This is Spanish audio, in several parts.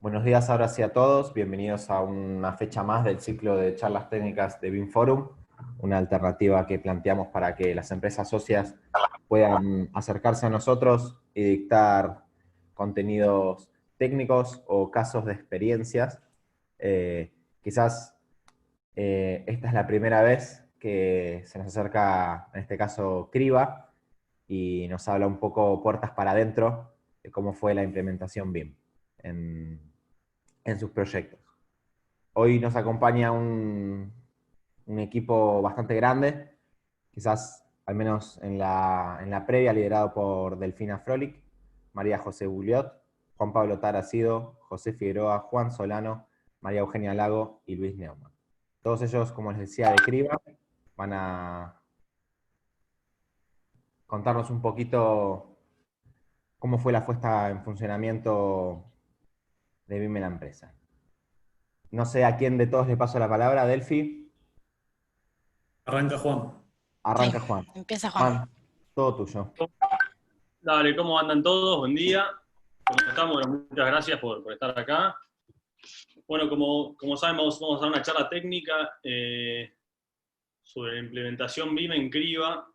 Buenos días ahora sí a todos, bienvenidos a una fecha más del ciclo de charlas técnicas de BIM Forum, una alternativa que planteamos para que las empresas socias puedan acercarse a nosotros y dictar contenidos técnicos o casos de experiencias. Quizás esta es la primera vez que se nos acerca, en este caso, Criba, y nos habla un poco puertas para adentro de cómo fue la implementación BIM en sus proyectos. Hoy nos acompaña un equipo bastante grande, quizás al menos en la previa, liderado por Delfina Frolic, María José Bulliot, Juan Pablo Taracido, José Figueroa, Juan Solano, María Eugenia Lago y Luis Neumann. Todos ellos, como les decía, de Criba, van a contarnos un poquito cómo fue la puesta en funcionamiento de BIM en la empresa. No sé a quién de todos le paso la palabra, Delfi. Arranca Juan. Sí, Arranca Juan. empieza Juan. Juan, todo tuyo. Dale, ¿cómo andan todos? Buen día. ¿Cómo estamos? Bueno, muchas gracias por estar acá. Bueno, como saben, vamos a dar una charla técnica sobre la implementación BIM en Criba.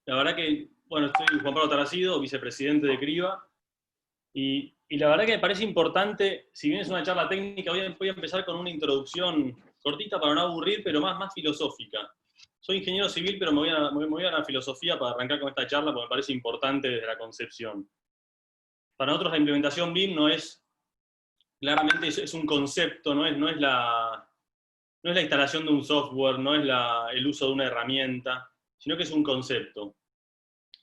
La verdad que, bueno, soy Juan Pablo Taracido, vicepresidente de Criba, y la verdad que me parece importante, si bien es una charla técnica, voy a empezar con una introducción cortita para no aburrir, pero más filosófica. Soy ingeniero civil, pero me voy a la filosofía para arrancar con esta charla, porque me parece importante desde la concepción. Para nosotros la implementación BIM no es, claramente es un concepto, no es la instalación de un software, no es el uso de una herramienta, sino que es un concepto.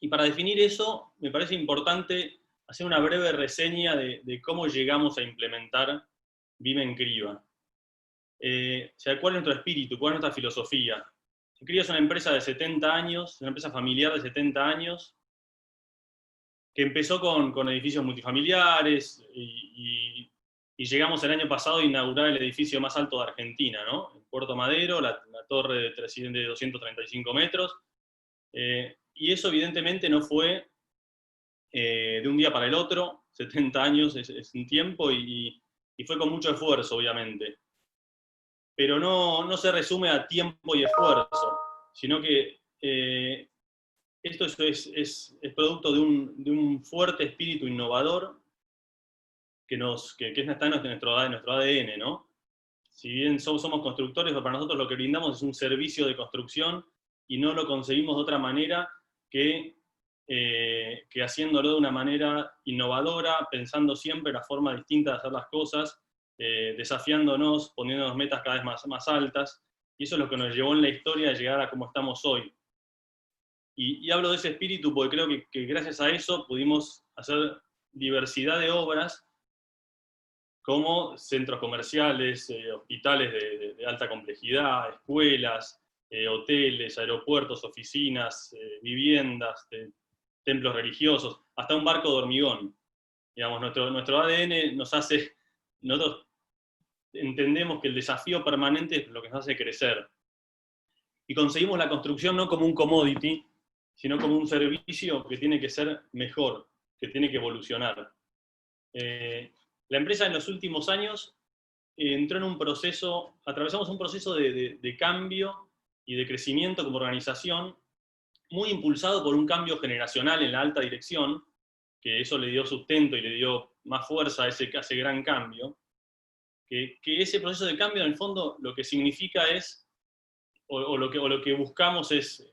Y para definir eso, me parece importante hacer una breve reseña de cómo llegamos a implementar BIM en Criba. O sea, ¿cuál es nuestro espíritu? ¿Cuál es nuestra filosofía? Criba es una empresa de 70 años, una empresa familiar de 70 años, que empezó con edificios multifamiliares y llegamos el año pasado a inaugurar el edificio más alto de Argentina, ¿no? En Puerto Madero, la torre de 235 metros. Y eso evidentemente no fue de un día para el otro, 70 años es un tiempo y fue con mucho esfuerzo, obviamente. Pero no se resume a tiempo y esfuerzo, sino que esto es producto de un fuerte espíritu innovador que está en nuestro ADN, ¿no? Si bien somos constructores, para nosotros lo que brindamos es un servicio de construcción y no lo concebimos de otra manera que haciéndolo de una manera innovadora, pensando siempre la forma distinta de hacer las cosas, desafiándonos, poniéndonos metas cada vez más altas, y eso es lo que nos llevó en la historia a llegar a como estamos hoy. Y hablo de ese espíritu porque creo que gracias a eso pudimos hacer diversidad de obras como centros comerciales, hospitales de alta complejidad, escuelas, hoteles, aeropuertos, oficinas, viviendas, templos religiosos, hasta un barco de hormigón. Digamos, nuestro ADN nos hace, nosotros entendemos que el desafío permanente es lo que nos hace crecer. Y conseguimos la construcción no como un commodity, sino como un servicio que tiene que ser mejor, que tiene que evolucionar. La empresa en los últimos años entró en un proceso, atravesamos un proceso de cambio y de crecimiento como organización, muy impulsado por un cambio generacional en la alta dirección, que eso le dio sustento y le dio más fuerza a ese gran cambio, que ese proceso de cambio en el fondo lo que significa es, o lo que buscamos es,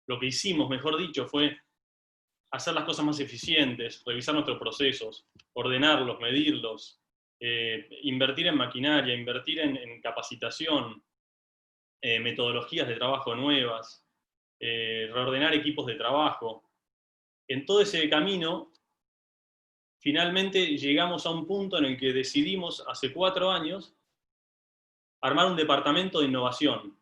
lo que hicimos, mejor dicho, fue hacer las cosas más eficientes, revisar nuestros procesos, ordenarlos, medirlos, invertir en maquinaria, invertir en capacitación, metodologías de trabajo nuevas, reordenar equipos de trabajo. En todo ese camino, finalmente llegamos a un punto en el que decidimos, hace 4 años, armar un departamento de innovación.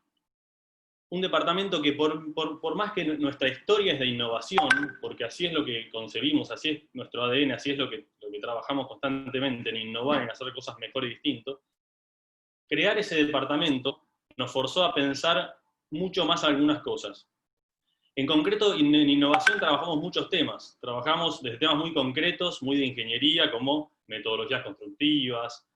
Un departamento que por más que nuestra historia es de innovación, porque así es lo que concebimos, así es nuestro ADN, así es lo que trabajamos constantemente en innovar, en hacer cosas mejor y distinto, crear ese departamento nos forzó a pensar mucho más algunas cosas. En concreto, en innovación trabajamos muchos temas. Trabajamos desde temas muy concretos, muy de ingeniería, como metodologías constructivas,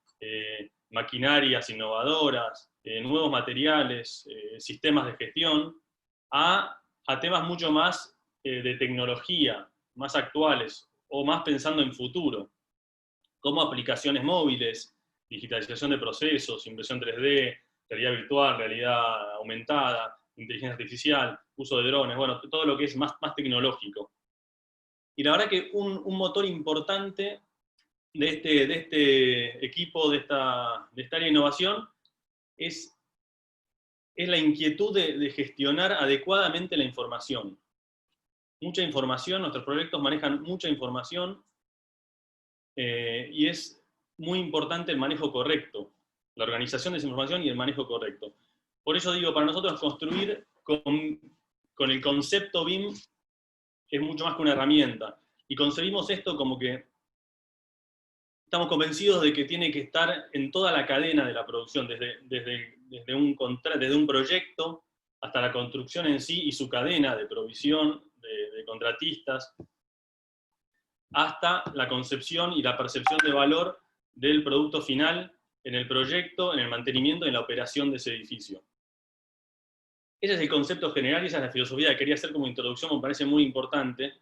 maquinarias innovadoras, nuevos materiales, sistemas de gestión, a temas mucho más de tecnología, más actuales, o más pensando en futuro, como aplicaciones móviles, digitalización de procesos, impresión 3D, realidad virtual, realidad aumentada, inteligencia artificial, uso de drones, bueno, todo lo que es más tecnológico. Y la verdad que un motor importante de este equipo, de esta área de innovación, es la inquietud de gestionar adecuadamente la información. Mucha información, nuestros proyectos manejan mucha información, y es muy importante el manejo correcto, la organización de esa información y el manejo correcto. Por eso digo, para nosotros construir con el concepto BIM es mucho más que una herramienta. Y concebimos esto como que estamos convencidos de que tiene que estar en toda la cadena de la producción, desde un proyecto hasta la construcción en sí y su cadena de provisión, de contratistas, hasta la concepción y la percepción de valor del producto final en el proyecto, en el mantenimiento y en la operación de ese edificio. Ese es el concepto general y esa es la filosofía que quería hacer como introducción, me parece muy importante,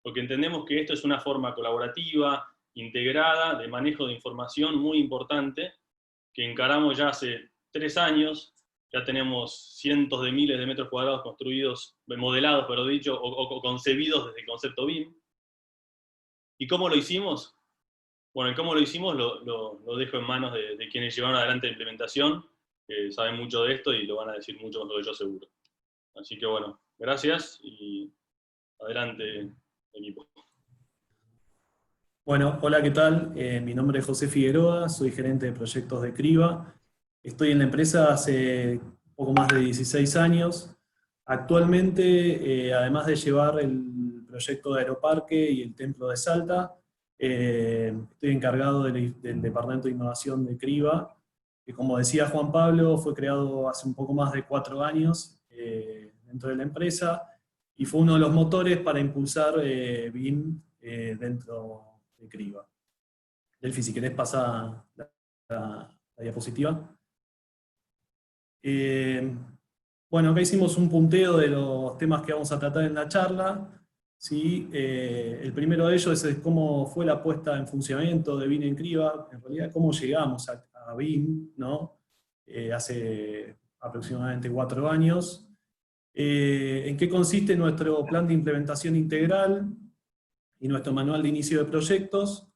porque entendemos que esto es una forma colaborativa, integrada, de manejo de información muy importante, que encaramos ya hace 3 años, ya tenemos cientos de miles de metros cuadrados construidos, modelados, pero dicho, o concebidos desde el concepto BIM. ¿Y cómo lo hicimos? Bueno, el cómo lo hicimos lo dejo en manos de quienes llevaron adelante la implementación, que saben mucho de esto y lo van a decir mucho más que yo seguro. Así que bueno, gracias y adelante, equipo. Bueno, hola, ¿qué tal? Mi nombre es José Figueroa, soy gerente de proyectos de Criba. Estoy en la empresa hace poco más de 16 años. Actualmente, además de llevar el proyecto de Aeroparque y el Templo de Salta, estoy encargado del Departamento de Innovación de Criba, que como decía Juan Pablo, fue creado hace un poco más de 4 años dentro de la empresa, y fue uno de los motores para impulsar BIM dentro de Criba. Delphi, si querés pasar la diapositiva. Bueno, acá hicimos un punteo de los temas que vamos a tratar en la charla. ¿Sí? El primero de ellos es cómo fue la puesta en funcionamiento de BIM en Criba, en realidad cómo llegamos a BIM, ¿no? Hace aproximadamente 4 años. En qué consiste nuestro plan de implementación integral y nuestro manual de inicio de proyectos,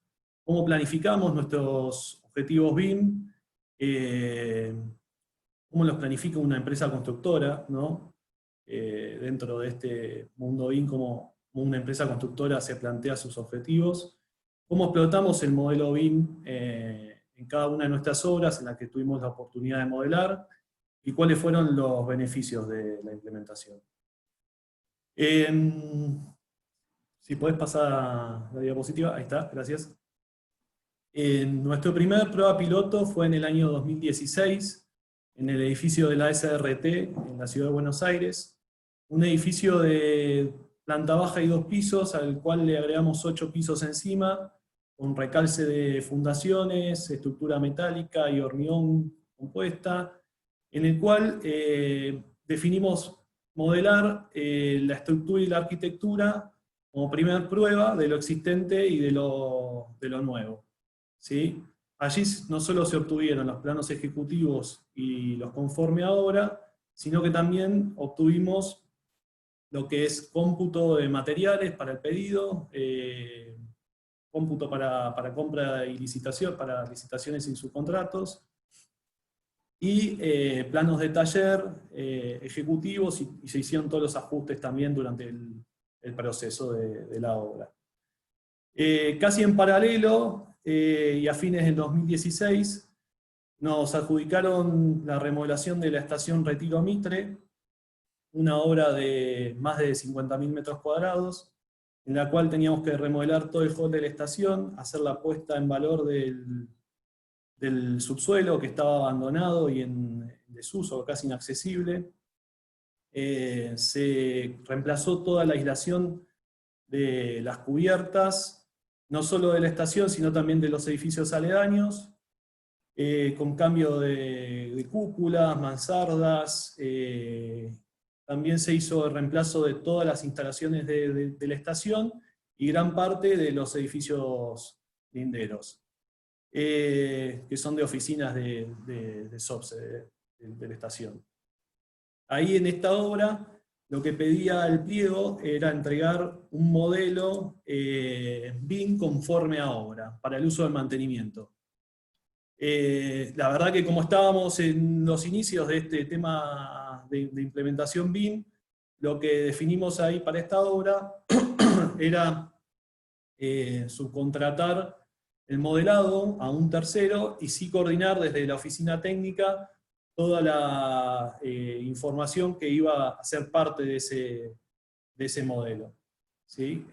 cómo planificamos nuestros objetivos BIM, cómo los planifica una empresa constructora, ¿no? Dentro de este mundo BIM, cómo una empresa constructora se plantea sus objetivos, cómo explotamos el modelo BIM en cada una de nuestras obras en las que tuvimos la oportunidad de modelar, y cuáles fueron los beneficios de la implementación. Si podés pasar la diapositiva, ahí está, gracias. Nuestro primer prueba piloto fue en el año 2016, en el edificio de la SRT, en la ciudad de Buenos Aires, un edificio de planta baja y 2 pisos, al cual le agregamos 8 pisos encima, con recalce de fundaciones, estructura metálica y hormigón compuesta, en el cual definimos modelar la estructura y la arquitectura como primera prueba de lo existente y de lo nuevo. ¿Sí? Allí no solo se obtuvieron los planos ejecutivos y los conforme a obra, sino que también obtuvimos lo que es cómputo de materiales para el pedido, cómputo para compra y licitación, para licitaciones y subcontratos, y planos de taller ejecutivos, y se hicieron todos los ajustes también durante el proceso de la obra. Casi en paralelo, y a fines del 2016, nos adjudicaron la remodelación de la estación Retiro Mitre, una obra de más de 50.000 metros cuadrados, en la cual teníamos que remodelar todo el hall de la estación, hacer la puesta en valor del subsuelo que estaba abandonado y en desuso, casi inaccesible. Se reemplazó toda la aislación de las cubiertas, no solo de la estación, sino también de los edificios aledaños, con cambio de cúpulas, mansardas. También se hizo el reemplazo de todas las instalaciones de la estación y gran parte de los edificios linderos, que son de oficinas de SOPSE, de la estación. Ahí en esta obra, lo que pedía el pliego era entregar un modelo BIM conforme a obra, para el uso del mantenimiento. La verdad que como estábamos en los inicios de este tema de implementación BIM, lo que definimos ahí para esta obra era subcontratar el modelado a un tercero y sí coordinar desde la oficina técnica toda la información que iba a ser parte de ese modelo. ¿Sí?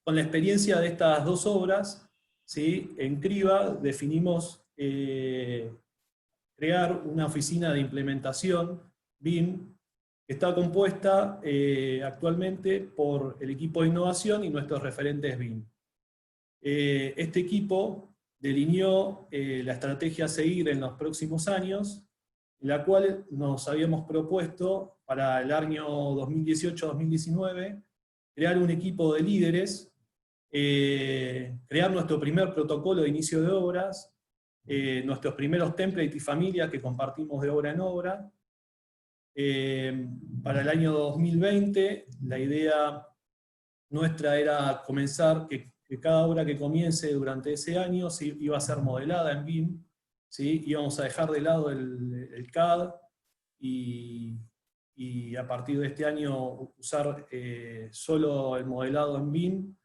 Con la experiencia de estas dos obras, ¿sí? En Criba definimos crear una oficina de implementación BIM que está compuesta actualmente por el equipo de innovación y nuestros referentes BIM. Este equipo delineó la estrategia a seguir en los próximos años, la cual nos habíamos propuesto para el año 2018-2019 crear un equipo de líderes, crear nuestro primer protocolo de inicio de obras, nuestros primeros templates y familias que compartimos de obra en obra. Para el año 2020, la idea nuestra era comenzar, que cada obra que comience durante ese año iba a ser modelada en BIM, ¿sí? Íbamos a dejar de lado el CAD y a partir de este año usar solo el modelado en BIM,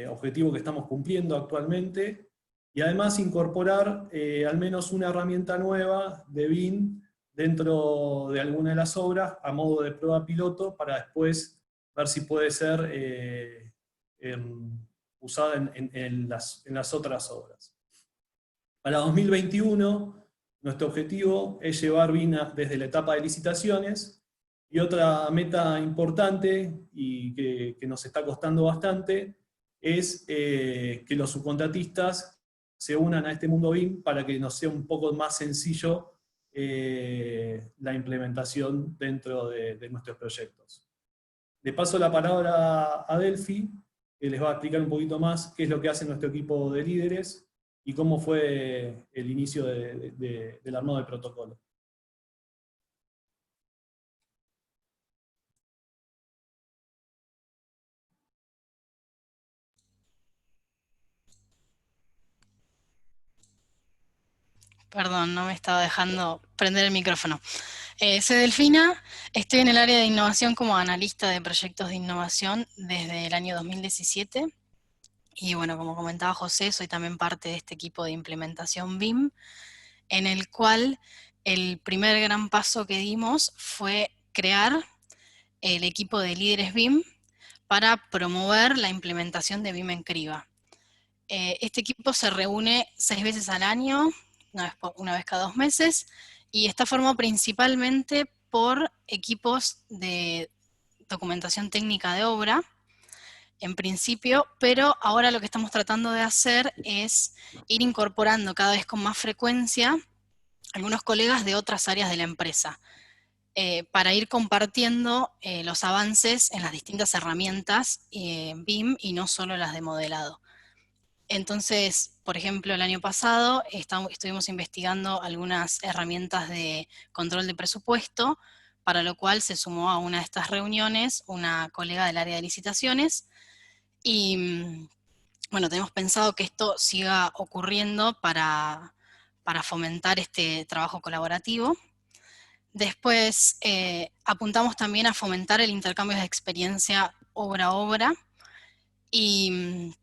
objetivo que estamos cumpliendo actualmente, y además incorporar al menos una herramienta nueva de BIM dentro de alguna de las obras a modo de prueba piloto para después ver si puede ser usada en las otras obras. Para 2021, nuestro objetivo es llevar BIM desde la etapa de licitaciones, y otra meta importante y que nos está costando bastante es que los subcontratistas se unan a este mundo BIM para que nos sea un poco más sencillo la implementación dentro de nuestros proyectos. Le paso la palabra a Delphi, que les va a explicar un poquito más qué es lo que hace nuestro equipo de líderes y cómo fue el inicio del armado del protocolo. Perdón, no me estaba dejando prender el micrófono. Soy Delfina, estoy en el área de innovación como analista de proyectos de innovación desde el año 2017. Y bueno, como comentaba José, soy también parte de este equipo de implementación BIM, en el cual el primer gran paso que dimos fue crear el equipo de líderes BIM para promover la implementación de BIM en Criba. Este equipo se reúne 6 veces al año, una vez cada 2 meses, y está formado principalmente por equipos de documentación técnica de obra, en principio, pero ahora lo que estamos tratando de hacer es ir incorporando cada vez con más frecuencia algunos colegas de otras áreas de la empresa, para ir compartiendo los avances en las distintas herramientas BIM y no solo las de modelado. Entonces, por ejemplo, el año pasado estuvimos investigando algunas herramientas de control de presupuesto, para lo cual se sumó a una de estas reuniones una colega del área de licitaciones, y bueno, tenemos pensado que esto siga ocurriendo para fomentar este trabajo colaborativo. Después apuntamos también a fomentar el intercambio de experiencia obra a obra, y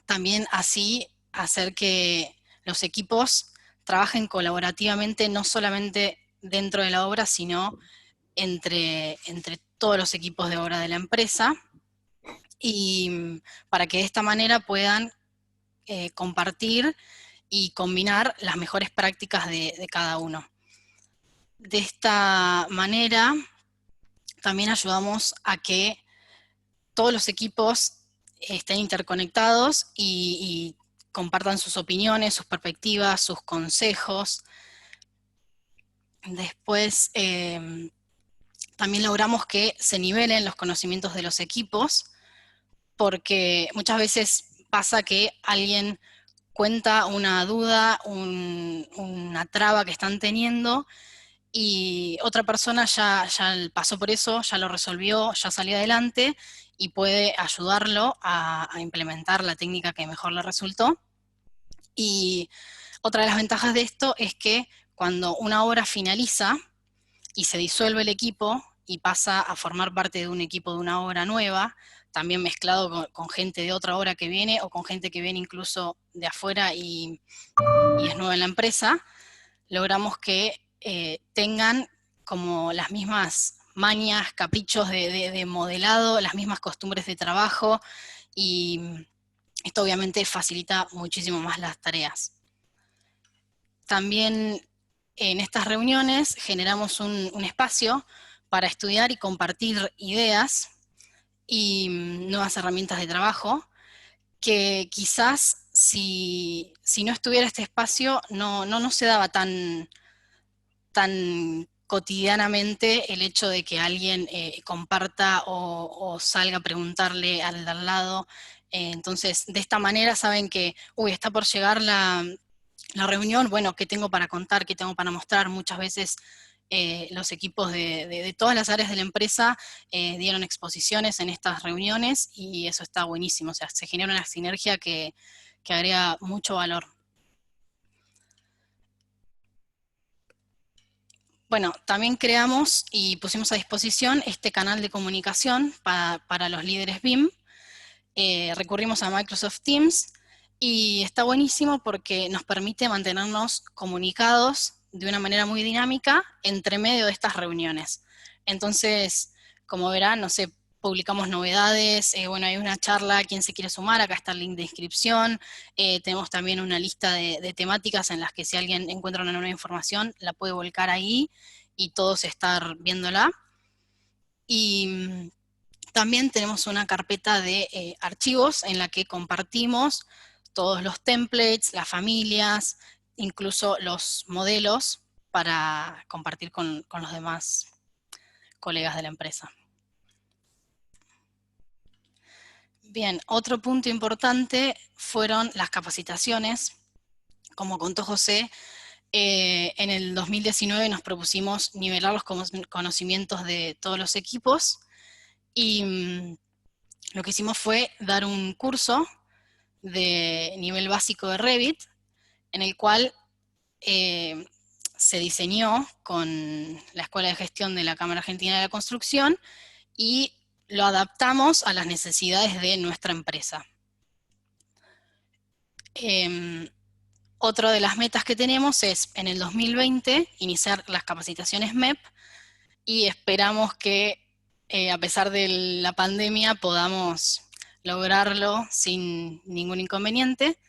también así hacer que los equipos trabajen colaborativamente, no solamente dentro de la obra, sino entre todos los equipos de obra de la empresa, y para que de esta manera puedan compartir y combinar las mejores prácticas de cada uno. De esta manera también ayudamos a que todos los equipos estén interconectados y compartan sus opiniones, sus perspectivas, sus consejos. Después, también logramos que se nivelen los conocimientos de los equipos, porque muchas veces pasa que alguien cuenta una duda, una traba que están teniendo, y otra persona ya pasó por eso, ya lo resolvió, ya salió adelante, y puede ayudarlo a implementar la técnica que mejor le resultó. Y otra de las ventajas de esto es que cuando una obra finaliza y se disuelve el equipo y pasa a formar parte de un equipo de una obra nueva, también mezclado con gente de otra obra que viene o con gente que viene incluso de afuera y es nueva en la empresa, logramos que tengan como las mismas mañas, caprichos de modelado, las mismas costumbres de trabajo, y esto obviamente facilita muchísimo más las tareas. También en estas reuniones generamos un espacio para estudiar y compartir ideas y nuevas herramientas de trabajo, que quizás si no estuviera este espacio no se daba tan cotidianamente el hecho de que alguien comparta o salga a preguntarle al de al lado. Entonces, de esta manera saben que, está por llegar la reunión, bueno, ¿qué tengo para contar? ¿Qué tengo para mostrar? Muchas veces los equipos de todas las áreas de la empresa dieron exposiciones en estas reuniones, y eso está buenísimo. O sea, se genera una sinergia que agrega mucho valor. Bueno, también creamos y pusimos a disposición este canal de comunicación para los líderes BIM. Recurrimos a Microsoft Teams, y está buenísimo porque nos permite mantenernos comunicados de una manera muy dinámica entre medio de estas reuniones. Entonces, como verán, no sé, publicamos novedades, bueno, hay una charla, ¿quién se quiere sumar? Acá está el link de inscripción. Tenemos también una lista de temáticas en las que si alguien encuentra una nueva información, la puede volcar ahí y todos estar viéndola. Y también tenemos una carpeta de archivos en la que compartimos todos los templates, las familias, incluso los modelos, para compartir con los demás colegas de la empresa. Bien, otro punto importante fueron las capacitaciones. Como contó José, en el 2019 nos propusimos nivelar los conocimientos de todos los equipos, y lo que hicimos fue dar un curso de nivel básico de Revit, en el cual se diseñó con la Escuela de Gestión de la Cámara Argentina de la Construcción, y lo adaptamos a las necesidades de nuestra empresa. Otra de las metas que tenemos es, en el 2020, iniciar las capacitaciones MEP, y esperamos que, a pesar de la pandemia, podamos lograrlo sin ningún inconveniente.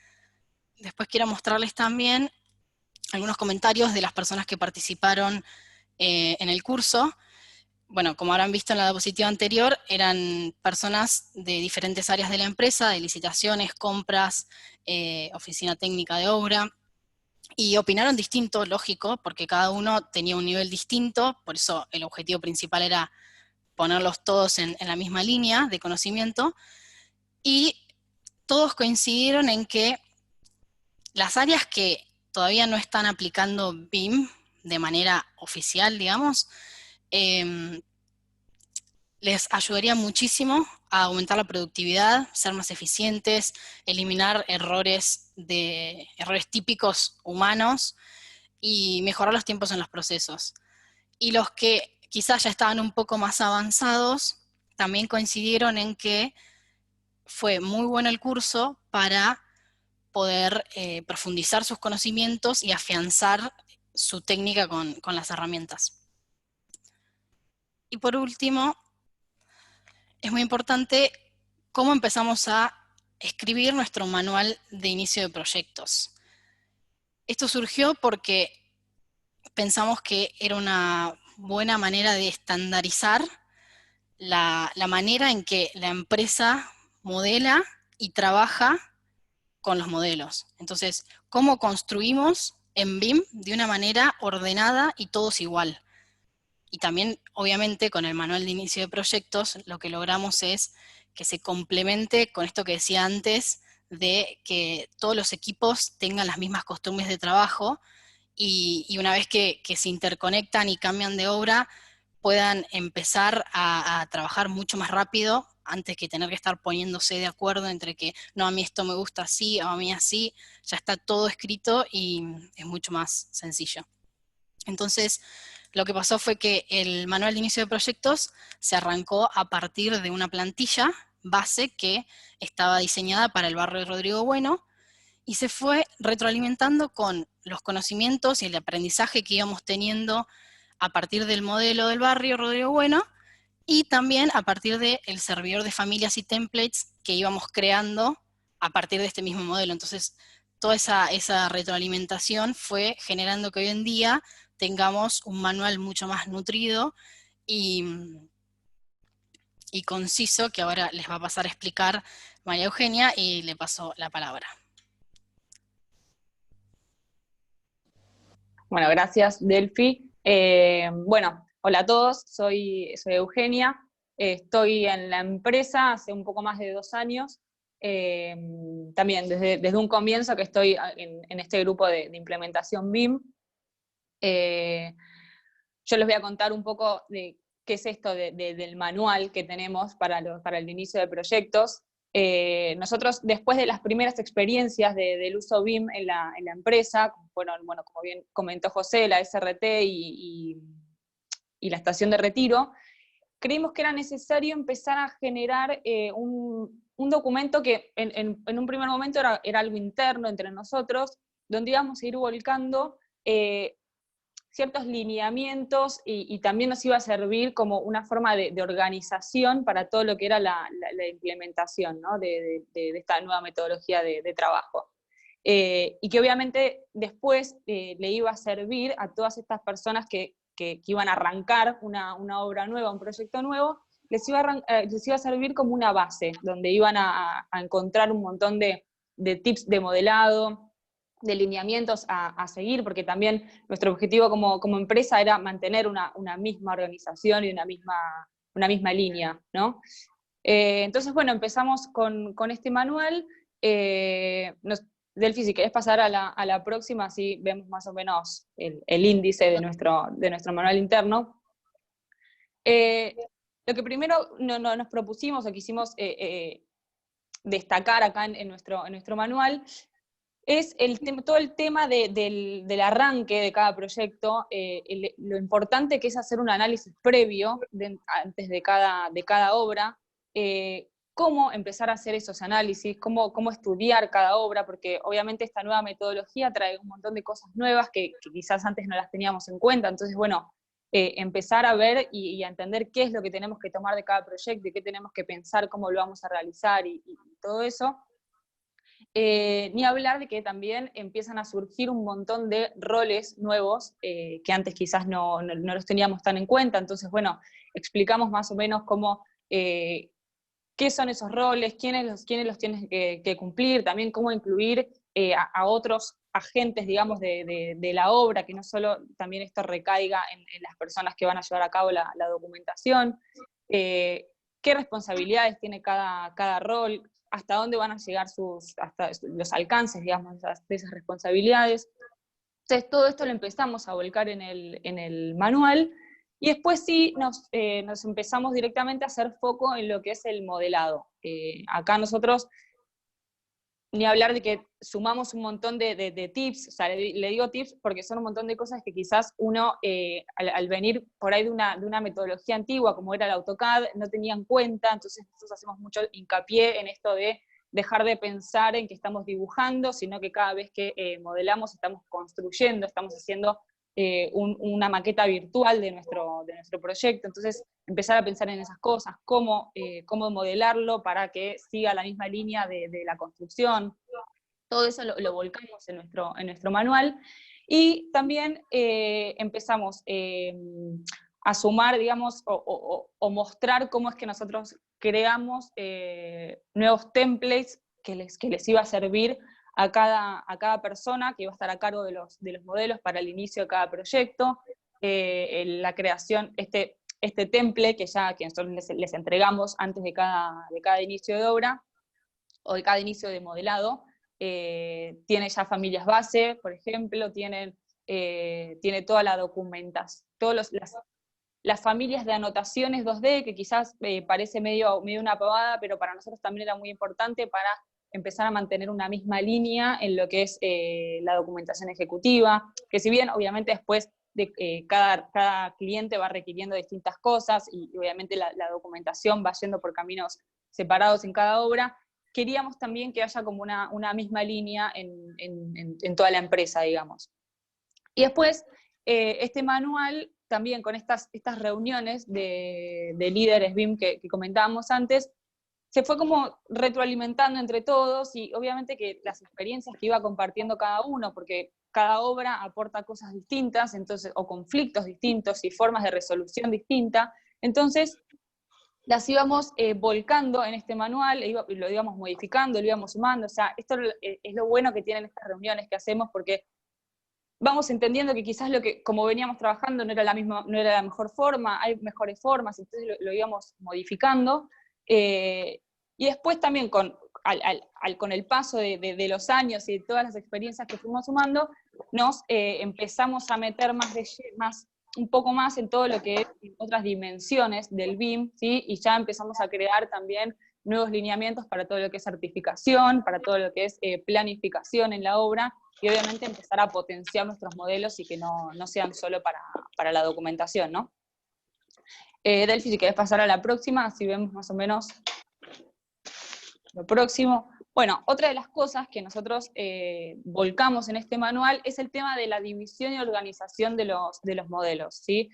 Después quiero mostrarles también algunos comentarios de las personas que participaron en el curso. Bueno, como habrán visto en la diapositiva anterior, eran personas de diferentes áreas de la empresa, de licitaciones, compras, oficina técnica de obra, y opinaron distinto, lógico, porque cada uno tenía un nivel distinto. Por eso el objetivo principal era ponerlos todos en la misma línea de conocimiento, y todos coincidieron en que las áreas que todavía no están aplicando BIM de manera oficial, digamos, les ayudaría muchísimo a aumentar la productividad, ser más eficientes, eliminar errores típicos humanos y mejorar los tiempos en los procesos. Y los que quizás ya estaban un poco más avanzados también coincidieron en que fue muy bueno el curso para poder profundizar sus conocimientos y afianzar su técnica con las herramientas. Y por último, es muy importante cómo empezamos a escribir nuestro manual de inicio de proyectos. Esto surgió porque pensamos que era una buena manera de estandarizar la manera en que la empresa modela y trabaja con los modelos. Entonces, ¿cómo construimos en BIM de una manera ordenada y todos igual? Y también, obviamente, con el manual de inicio de proyectos, lo que logramos es que se complemente con esto que decía antes, de que todos los equipos tengan las mismas costumbres de trabajo, y una vez que se interconectan y cambian de obra, puedan empezar a trabajar mucho más rápido, antes que tener que estar poniéndose de acuerdo entre que, no, a mí esto me gusta así, o a mí así, ya está todo escrito y es mucho más sencillo. Entonces, lo que pasó fue que el manual de inicio de proyectos se arrancó a partir de una plantilla base que estaba diseñada para el barrio de Rodrigo Bueno, y se fue retroalimentando con los conocimientos y el aprendizaje que íbamos teniendo a partir del modelo del barrio Rodrigo Bueno, y también a partir del servidor de familias y templates que íbamos creando a partir de este mismo modelo. Entonces, toda esa retroalimentación fue generando que hoy en día tengamos un manual mucho más nutrido y conciso, que ahora les va a pasar a explicar María Eugenia, y le paso la palabra. Bueno, gracias, Delphi. Bueno, hola a todos, soy Eugenia, estoy en la empresa hace un poco más de 2 años, también desde un comienzo que estoy en este grupo de implementación BIM. Yo les voy a contar un poco de qué es esto del manual que tenemos para el inicio de proyectos. Nosotros, después de las primeras experiencias del uso BIM en la empresa, bueno, como bien comentó José, la SRT y la estación de retiro, creímos que era necesario empezar a generar un documento que en un primer momento era algo interno entre nosotros, donde íbamos a ir volcando ciertos lineamientos y también nos iba a servir como una forma de organización para todo lo que era la implementación, ¿no? de esta nueva metodología de trabajo. Y que obviamente después le iba a servir a todas estas personas que iban a arrancar una obra nueva, un proyecto nuevo, les iba a servir como una base, donde iban a encontrar un montón de tips de modelado, de lineamientos a seguir, porque también nuestro objetivo como empresa era mantener una misma organización y una misma línea, ¿no? Entonces, bueno, empezamos con este manual. Delphi, si querés pasar a la próxima, así vemos más o menos el índice de nuestro manual interno. Lo que primero nos propusimos o quisimos destacar acá en nuestro manual es todo el tema del arranque de cada proyecto, lo importante que es hacer un análisis previo antes de cada obra, cómo empezar a hacer esos análisis, cómo estudiar cada obra, porque obviamente esta nueva metodología trae un montón de cosas nuevas que quizás antes no las teníamos en cuenta. Entonces, bueno, empezar a ver y a entender qué es lo que tenemos que tomar de cada proyecto, y qué tenemos que pensar, cómo lo vamos a realizar y todo eso. Ni hablar de que también empiezan a surgir un montón de roles nuevos que antes quizás no los teníamos tan en cuenta. Entonces, bueno, explicamos más o menos cómo, qué son esos roles, quiénes los tienen que cumplir, también cómo incluir a otros agentes, digamos, de la obra, que no solo también esto recaiga en las personas que van a llevar a cabo la documentación, qué responsabilidades tiene cada rol, hasta dónde van a llegar hasta los alcances, digamos, de esas responsabilidades. Entonces, todo esto lo empezamos a volcar en el manual, y después sí nos empezamos directamente a hacer foco en lo que es el modelado. Acá nosotros, ni hablar de que sumamos un montón de tips, o sea, le digo tips porque son un montón de cosas que quizás uno, al venir por ahí de una metodología antigua, como era el AutoCAD, no tenía en cuenta. Entonces nosotros hacemos mucho hincapié en esto de dejar de pensar en que estamos dibujando, sino que cada vez que modelamos estamos construyendo, estamos haciendo una maqueta virtual de nuestro proyecto. Entonces, empezar a pensar en esas cosas, cómo modelarlo para que siga la misma línea de la construcción. Todo eso lo volcamos en nuestro manual. Y también empezamos a sumar, digamos, o mostrar cómo es que nosotros creamos nuevos templates que les iba a servir a cada persona que iba a estar a cargo de los modelos para el inicio de cada proyecto, la creación, este template que nosotros les entregamos antes de cada inicio de obra, o de cada inicio de modelado, tiene ya familias base, por ejemplo, tiene toda la documentación, las familias de anotaciones 2D, que quizás parece medio una pavada, pero para nosotros también era muy importante para empezar a mantener una misma línea en lo que es la documentación ejecutiva, que si bien obviamente después cada cliente va requiriendo distintas cosas, y obviamente la documentación va yendo por caminos separados en cada obra, queríamos también que haya como una misma línea en toda la empresa, digamos. Y después, este manual, también con estas reuniones de líderes BIM que comentábamos antes, se fue como retroalimentando entre todos, y obviamente que las experiencias que iba compartiendo cada uno, porque cada obra aporta cosas distintas, entonces, o conflictos distintos y formas de resolución distinta, entonces las íbamos volcando en este manual, lo íbamos modificando, lo íbamos sumando. O sea, esto es lo bueno que tienen estas reuniones que hacemos, porque vamos entendiendo que quizás como veníamos trabajando no era la mejor forma, hay mejores formas, entonces lo íbamos modificando. Y después también con el paso de los años y de todas las experiencias que fuimos sumando, nos empezamos a meter un poco más en todo lo que es otras dimensiones del BIM, ¿sí? Y ya empezamos a crear también nuevos lineamientos para todo lo que es certificación, para todo lo que es planificación en la obra, y obviamente empezar a potenciar nuestros modelos y que no sean solo para la documentación, ¿no? Delphi, si querés pasar a la próxima, así vemos más o menos lo próximo. Bueno, otra de las cosas que nosotros volcamos en este manual es el tema de la división y organización de los modelos, ¿sí?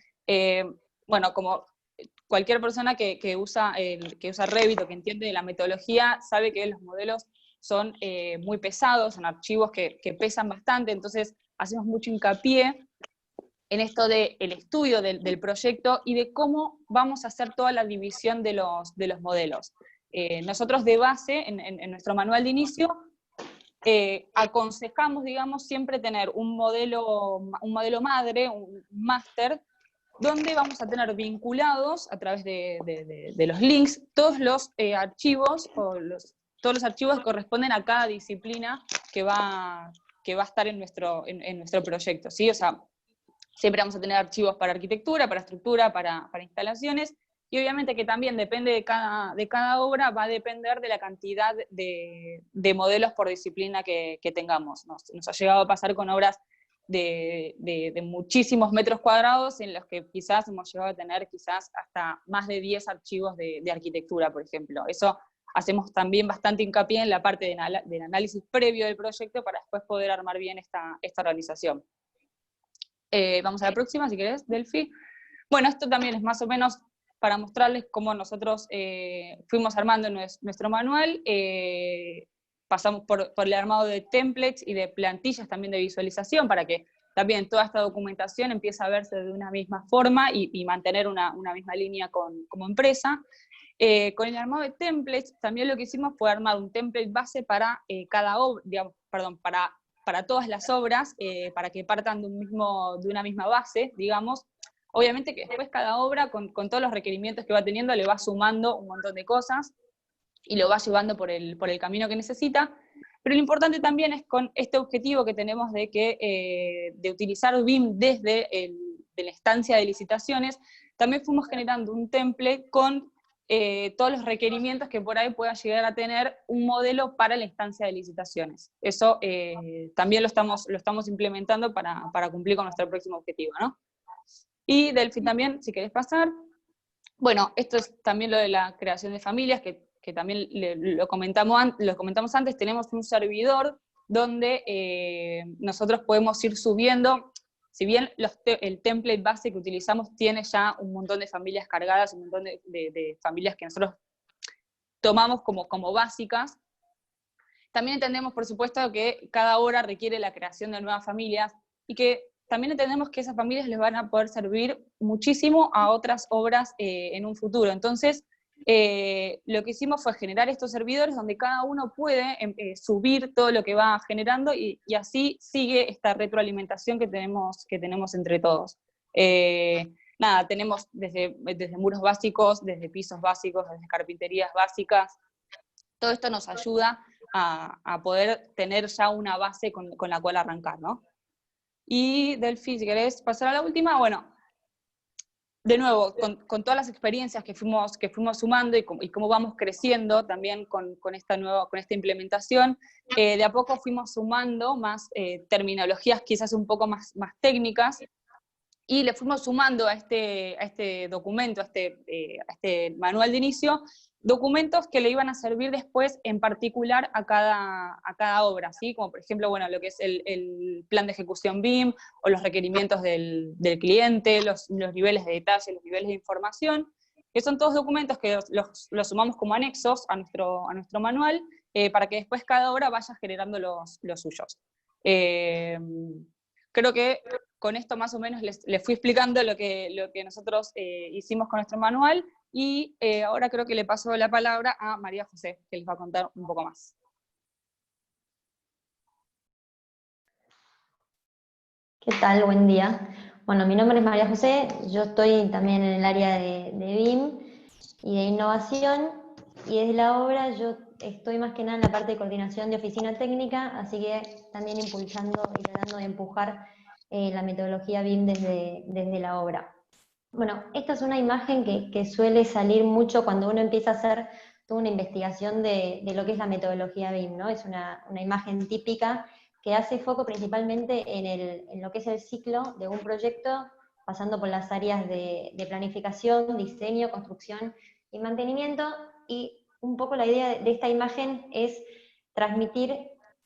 Bueno, como cualquier persona que usa Revit o que entiende de la metodología, sabe que los modelos son muy pesados, son archivos que pesan bastante, entonces hacemos mucho hincapié en esto del estudio del proyecto y de cómo vamos a hacer toda la división de los modelos. Nosotros de base, en nuestro manual de inicio, aconsejamos, digamos, siempre tener un modelo madre, un máster, donde vamos a tener vinculados a través de los links todos los archivos, todos los archivos que corresponden a cada disciplina que va a estar en nuestro proyecto, ¿sí? O sea, siempre vamos a tener archivos para arquitectura, para estructura, para instalaciones, y obviamente que también depende de cada obra, va a depender de la cantidad de modelos por disciplina que tengamos. Nos ha llegado a pasar con obras de muchísimos metros cuadrados, en los que quizás hemos llegado a tener quizás hasta más de 10 archivos de arquitectura, por ejemplo. Eso hacemos también bastante hincapié en la parte del análisis previo del proyecto para después poder armar bien esta organización. Vamos a la próxima, si querés, Delphi. Bueno, esto también es más o menos para mostrarles cómo nosotros fuimos armando nuestro manual. Pasamos por el armado de templates y de plantillas también de visualización, para que también toda esta documentación empiece a verse de una misma forma y mantener una misma línea como empresa. Con el armado de templates, también lo que hicimos fue armar un template base para cada obra, digamos, perdón, para todas las obras, para que partan de una misma base, digamos. Obviamente que después cada obra, con todos los requerimientos que va teniendo, le va sumando un montón de cosas, y lo va llevando por el camino que necesita. Pero lo importante también es con este objetivo que tenemos de utilizar BIM desde de la instancia de licitaciones, también fuimos generando un template con todos los requerimientos que por ahí pueda llegar a tener un modelo para la instancia de licitaciones. Eso también lo estamos implementando para cumplir con nuestro próximo objetivo, ¿no? Y Delphi también, si querés pasar. Bueno, esto es también lo de la creación de familias, que también lo comentamos antes. Tenemos un servidor donde nosotros podemos ir subiendo, si bien el template base que utilizamos tiene ya un montón de familias cargadas, un montón de familias que nosotros tomamos como básicas, también entendemos, por supuesto, que cada obra requiere la creación de nuevas familias, y que también entendemos que esas familias les van a poder servir muchísimo a otras obras en un futuro. Entonces, lo que hicimos fue generar estos servidores donde cada uno puede subir todo lo que va generando y así sigue esta retroalimentación que tenemos entre todos. Nada, tenemos desde muros básicos, desde pisos básicos, desde carpinterías básicas. Todo esto nos ayuda a poder tener ya una base con la cual arrancar, ¿no? Y Delphi, si querés pasar a la última, bueno, de nuevo, con todas las experiencias que fuimos sumando y cómo vamos creciendo también con esta implementación, de a poco fuimos sumando más terminologías quizás un poco más técnicas, y le fuimos sumando a este documento, a este manual de inicio, documentos que le iban a servir después en particular a cada obra, ¿sí? Como por ejemplo, bueno, lo que es el plan de ejecución BIM, o los requerimientos del cliente, los niveles de detalle, los niveles de información, que son todos documentos que los sumamos como anexos a nuestro manual, para que después cada obra vaya generando los suyos. Creo que con esto más o menos les fui explicando lo que nosotros hicimos con nuestro manual, y ahora creo que le paso la palabra a María José, que les va a contar un poco más. ¿Qué tal? Buen día. Bueno, mi nombre es María José, yo estoy también en el área de BIM y de innovación, y desde la obra yo estoy más que nada en la parte de coordinación de oficina técnica, así que también impulsando y tratando de empujar la metodología BIM desde la obra. Bueno, esta es una imagen que suele salir mucho cuando uno empieza a hacer toda una investigación de lo que es la metodología BIM, ¿no? Es una imagen típica que hace foco principalmente en lo que es el ciclo de un proyecto, pasando por las áreas de planificación, diseño, construcción y mantenimiento, y un poco la idea de esta imagen es transmitir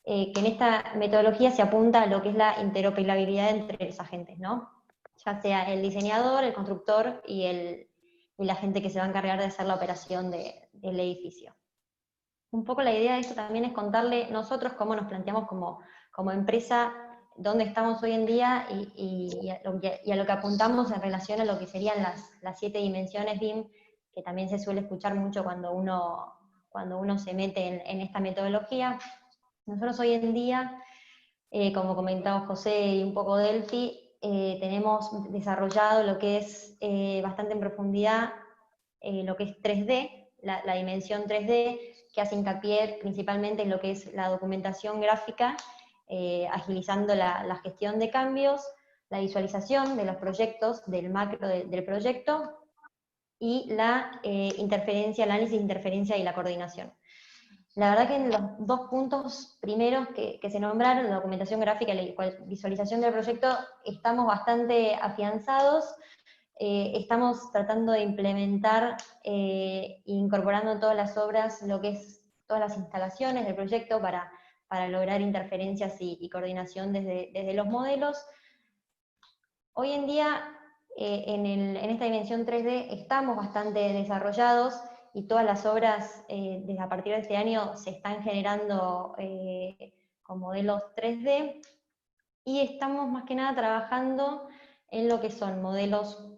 que en esta metodología se apunta a lo que es la interoperabilidad entre los agentes, ¿no? Ya sea el diseñador, el constructor y la gente que se va a encargar de hacer la operación del edificio. Un poco la idea de esto también es contarle nosotros cómo nos planteamos como empresa, dónde estamos hoy en día y a lo que apuntamos en relación a lo que serían las 7 dimensiones BIM, que también se suele escuchar mucho cuando uno se mete en esta metodología. Nosotros hoy en día, como comentaba José y un poco Delphi, tenemos desarrollado lo que es bastante en profundidad lo que es 3D, la dimensión 3D, que hace hincapié principalmente en lo que es la documentación gráfica, agilizando la gestión de cambios, la visualización de los proyectos, del macro del proyecto, y la interferencia, análisis de interferencia y la coordinación. La verdad que en los 2 puntos primeros que se nombraron, la documentación gráfica y la visualización del proyecto, estamos bastante afianzados. Estamos tratando de implementar, incorporando en todas las obras, lo que es todas las instalaciones del proyecto para lograr interferencias y coordinación desde los modelos. Hoy en día, en esta dimensión 3D, estamos bastante desarrollados, y todas las obras desde a partir de este año se están generando con modelos 3D, y estamos más que nada trabajando en lo que son modelos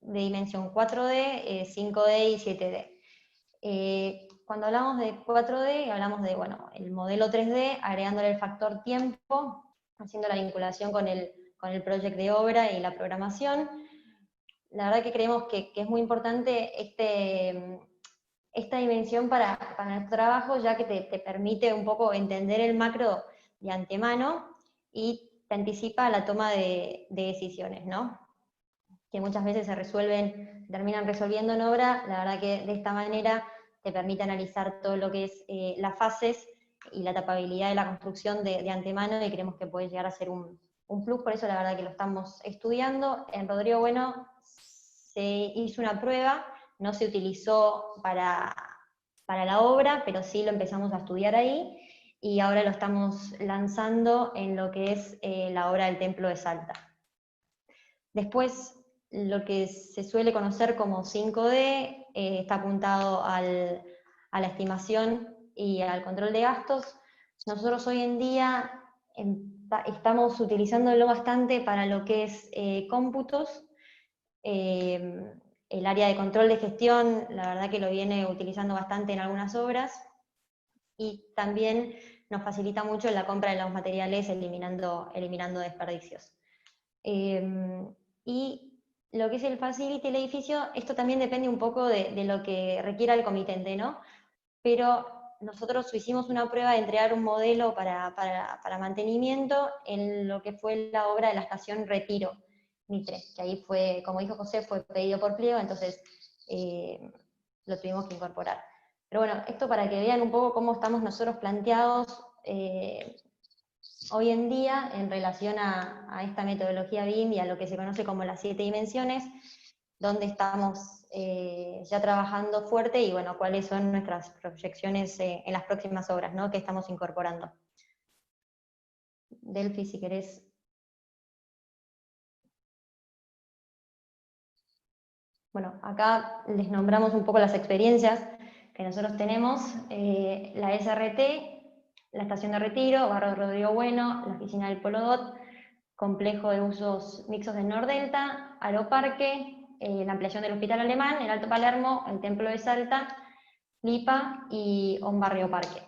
de dimensión 4D, 5D y 7D. Cuando hablamos de 4D, hablamos de, bueno, el modelo 3D, agregándole el factor tiempo, haciendo la vinculación con el proyecto de obra y la programación. La verdad que creemos que es muy importante esta dimensión para nuestro trabajo, ya que te permite un poco entender el macro de antemano y te anticipa la toma de decisiones, ¿no? Que muchas veces terminan resolviendo en obra. La verdad que de esta manera te permite analizar todo lo que es las fases y la tapabilidad de la construcción de antemano, y creemos que puede llegar a ser un plus. Por eso la verdad que lo estamos estudiando. En Rodrigo Bueno se hizo una prueba, no se utilizó para la obra, pero sí lo empezamos a estudiar ahí, y ahora lo estamos lanzando en lo que es la obra del Templo de Salta. Después, lo que se suele conocer como 5D, está apuntado a la estimación y al control de gastos. Nosotros hoy en día estamos utilizándolo bastante para lo que es cómputos. El área de control de gestión, la verdad que lo viene utilizando bastante en algunas obras, y también nos facilita mucho en la compra de los materiales eliminando desperdicios. Y lo que es el facility, el edificio, esto también depende un poco de lo que requiera el comitente, ¿no? Pero nosotros hicimos una prueba de entregar un modelo para mantenimiento en lo que fue la obra de la estación Retiro, Mitre, que ahí fue, como dijo José, fue pedido por pliego, entonces lo tuvimos que incorporar. Pero bueno, esto para que vean un poco cómo estamos nosotros planteados hoy en día en relación a esta metodología BIM y a lo que se conoce como las 7 dimensiones, donde estamos ya trabajando fuerte y bueno, cuáles son nuestras proyecciones en las próximas obras, ¿no?, que estamos incorporando. Delphi, si querés. Bueno, acá les nombramos un poco las experiencias que nosotros tenemos. La SRT, la estación de Retiro, Barrio Rodrigo Bueno, la oficina del Polo Dot, complejo de usos mixtos del Nordelta, Aeroparque, la ampliación del Hospital Alemán, el Alto Palermo, el Templo de Salta, Lipa y un Barrio Parque.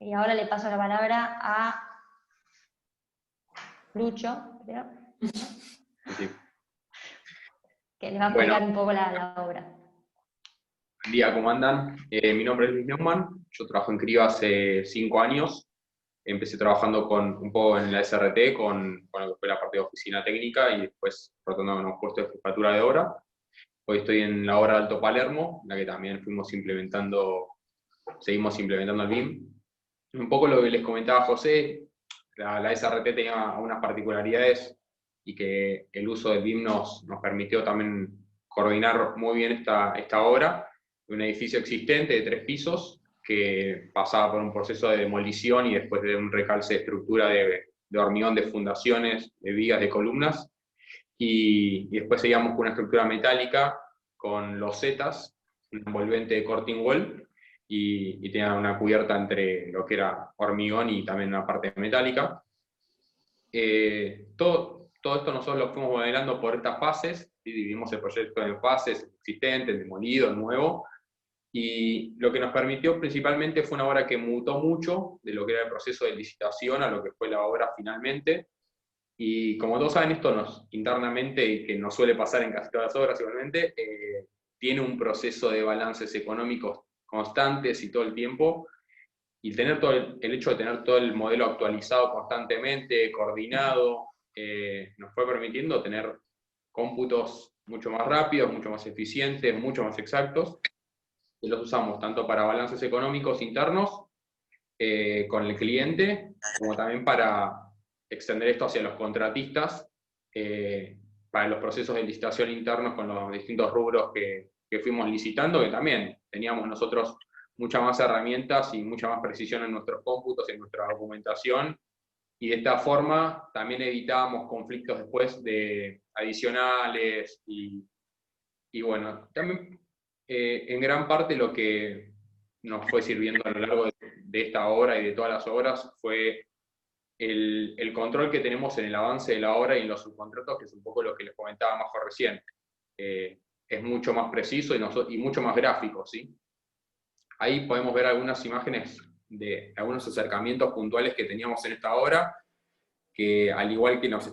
Y ahora le paso la palabra a Lucho, creo, Sí. que les va a explicar un poco la obra. Buen día, ¿cómo andan? Mi nombre es Luis Neumann, yo trabajo en CRIO hace 5 años. Empecé trabajando un poco en la SRT, con lo que fue la parte de oficina técnica, y después rotando en un puesto de jefatura de obra. Hoy estoy en la obra de Alto Palermo, en la que también seguimos implementando el BIM. Un poco lo que les comentaba José, la SRT tenía unas particularidades y que el uso del BIM nos permitió también coordinar muy bien esta obra. Un edificio existente de 3 pisos, que pasaba por un proceso de demolición y después de un recalce de estructura de hormigón, de fundaciones, de vigas, de columnas, y después seguíamos con una estructura metálica con losetas, un envolvente de Corting Wall, y tenía una cubierta entre lo que era hormigón y también una parte metálica. Todo esto nosotros lo fuimos modelando por estas fases, y dividimos el proyecto en fases: existente, demolido, nuevo. Y lo que nos permitió principalmente fue una obra que mutó mucho de lo que era el proceso de licitación a lo que fue la obra finalmente. Y como todos saben, esto internamente, y que nos suele pasar en casi todas las obras igualmente, tiene un proceso de balances económicos constantes y todo el tiempo. Y tener el hecho de tener todo el modelo actualizado constantemente, coordinado, nos fue permitiendo tener cómputos mucho más rápidos, mucho más eficientes, mucho más exactos, y los usamos tanto para balances económicos internos con el cliente, como también para extender esto hacia los contratistas, para los procesos de licitación internos con los distintos rubros que fuimos licitando, que también teníamos nosotros muchas más herramientas y mucha más precisión en nuestros cómputos, en nuestra documentación, y de esta forma también evitábamos conflictos después de adicionales, y bueno, también en gran parte lo que nos fue sirviendo a lo largo de esta obra y de todas las obras fue el control que tenemos en el avance de la obra y en los subcontratos, que es un poco lo que les comentaba Majo recién. Es mucho más preciso y mucho más gráfico, ¿sí? Ahí podemos ver algunas imágenes de algunos acercamientos puntuales que teníamos en esta obra, que al igual que nos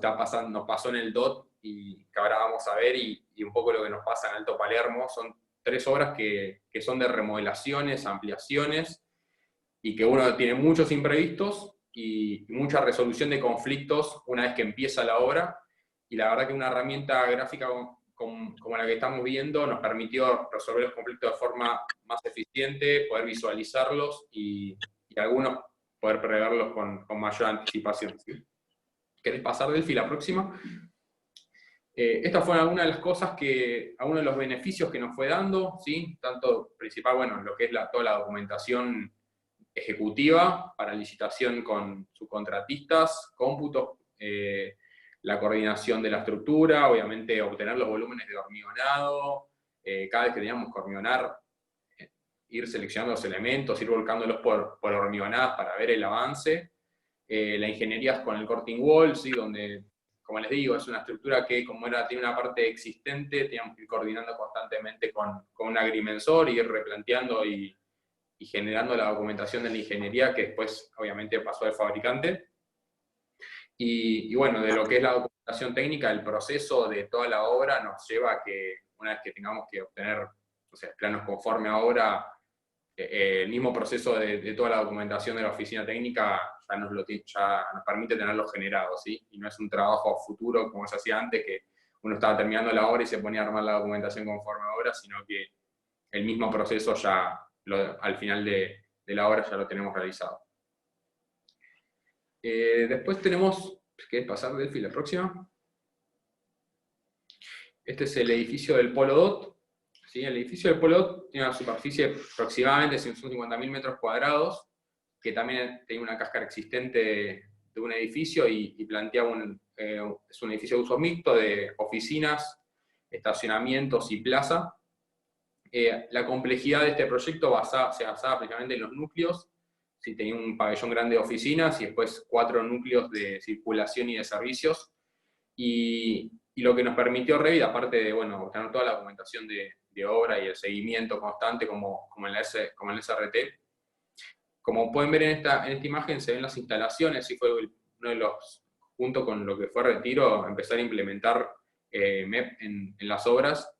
pasó en el DOT, y que ahora vamos a ver, y un poco lo que nos pasa en Alto Palermo, son 3 obras que son de remodelaciones, ampliaciones, y que uno tiene muchos imprevistos y mucha resolución de conflictos una vez que empieza la obra, y la verdad que una herramienta gráfica como la que estamos viendo nos permitió resolver los conflictos de forma más eficiente, poder visualizarlos y algunos poder preverlos con mayor anticipación, ¿sí? ¿Querés pasar, Delphi, la próxima? Estas fueron algunas de las cosas algunos de los beneficios que nos fue dando, ¿sí? Tanto principal, bueno, lo que es toda la documentación ejecutiva para licitación con subcontratistas, cómputos, la coordinación de la estructura, obviamente obtener los volúmenes de hormigonado, cada vez que teníamos que hormigonar, ir seleccionando los elementos, ir volcándolos por hormigonadas para ver el avance. La ingeniería con el Corte Ingual, ¿sí? Donde, como les digo, es una estructura que tiene una parte existente, teníamos que ir coordinando constantemente con un agrimensor, ir replanteando y generando la documentación de la ingeniería que después obviamente pasó al fabricante. Y bueno, de lo que es la documentación técnica, el proceso de toda la obra nos lleva a que una vez que tengamos que obtener, o sea, planos conforme a obra, el mismo proceso de toda la documentación de la oficina técnica ya nos permite tenerlos generados, ¿sí? Y no es un trabajo futuro como se hacía antes, que uno estaba terminando la obra y se ponía a armar la documentación conforme a obra, sino que el mismo proceso ya al final de la obra ya lo tenemos realizado. Después tenemos, ¿querés pasar, Delphi, la próxima? Este es el edificio del Polo Dot. ¿Sí? El edificio del Polo Dot tiene una superficie aproximadamente, son 50.000 metros cuadrados, que también tiene una cáscara existente de un edificio y plantea es un edificio de uso mixto de oficinas, estacionamientos y plaza. La complejidad de este proyecto se basaba principalmente en los núcleos. Sí, tenía un pabellón grande de oficinas y después 4 núcleos de circulación y de servicios. Y lo que nos permitió Revit, aparte de obtener toda la documentación de obra y el seguimiento constante como en el SRT, como pueden ver en esta imagen, se ven las instalaciones, y fue uno de los, junto con lo que fue Retiro, empezar a implementar MEP en las obras.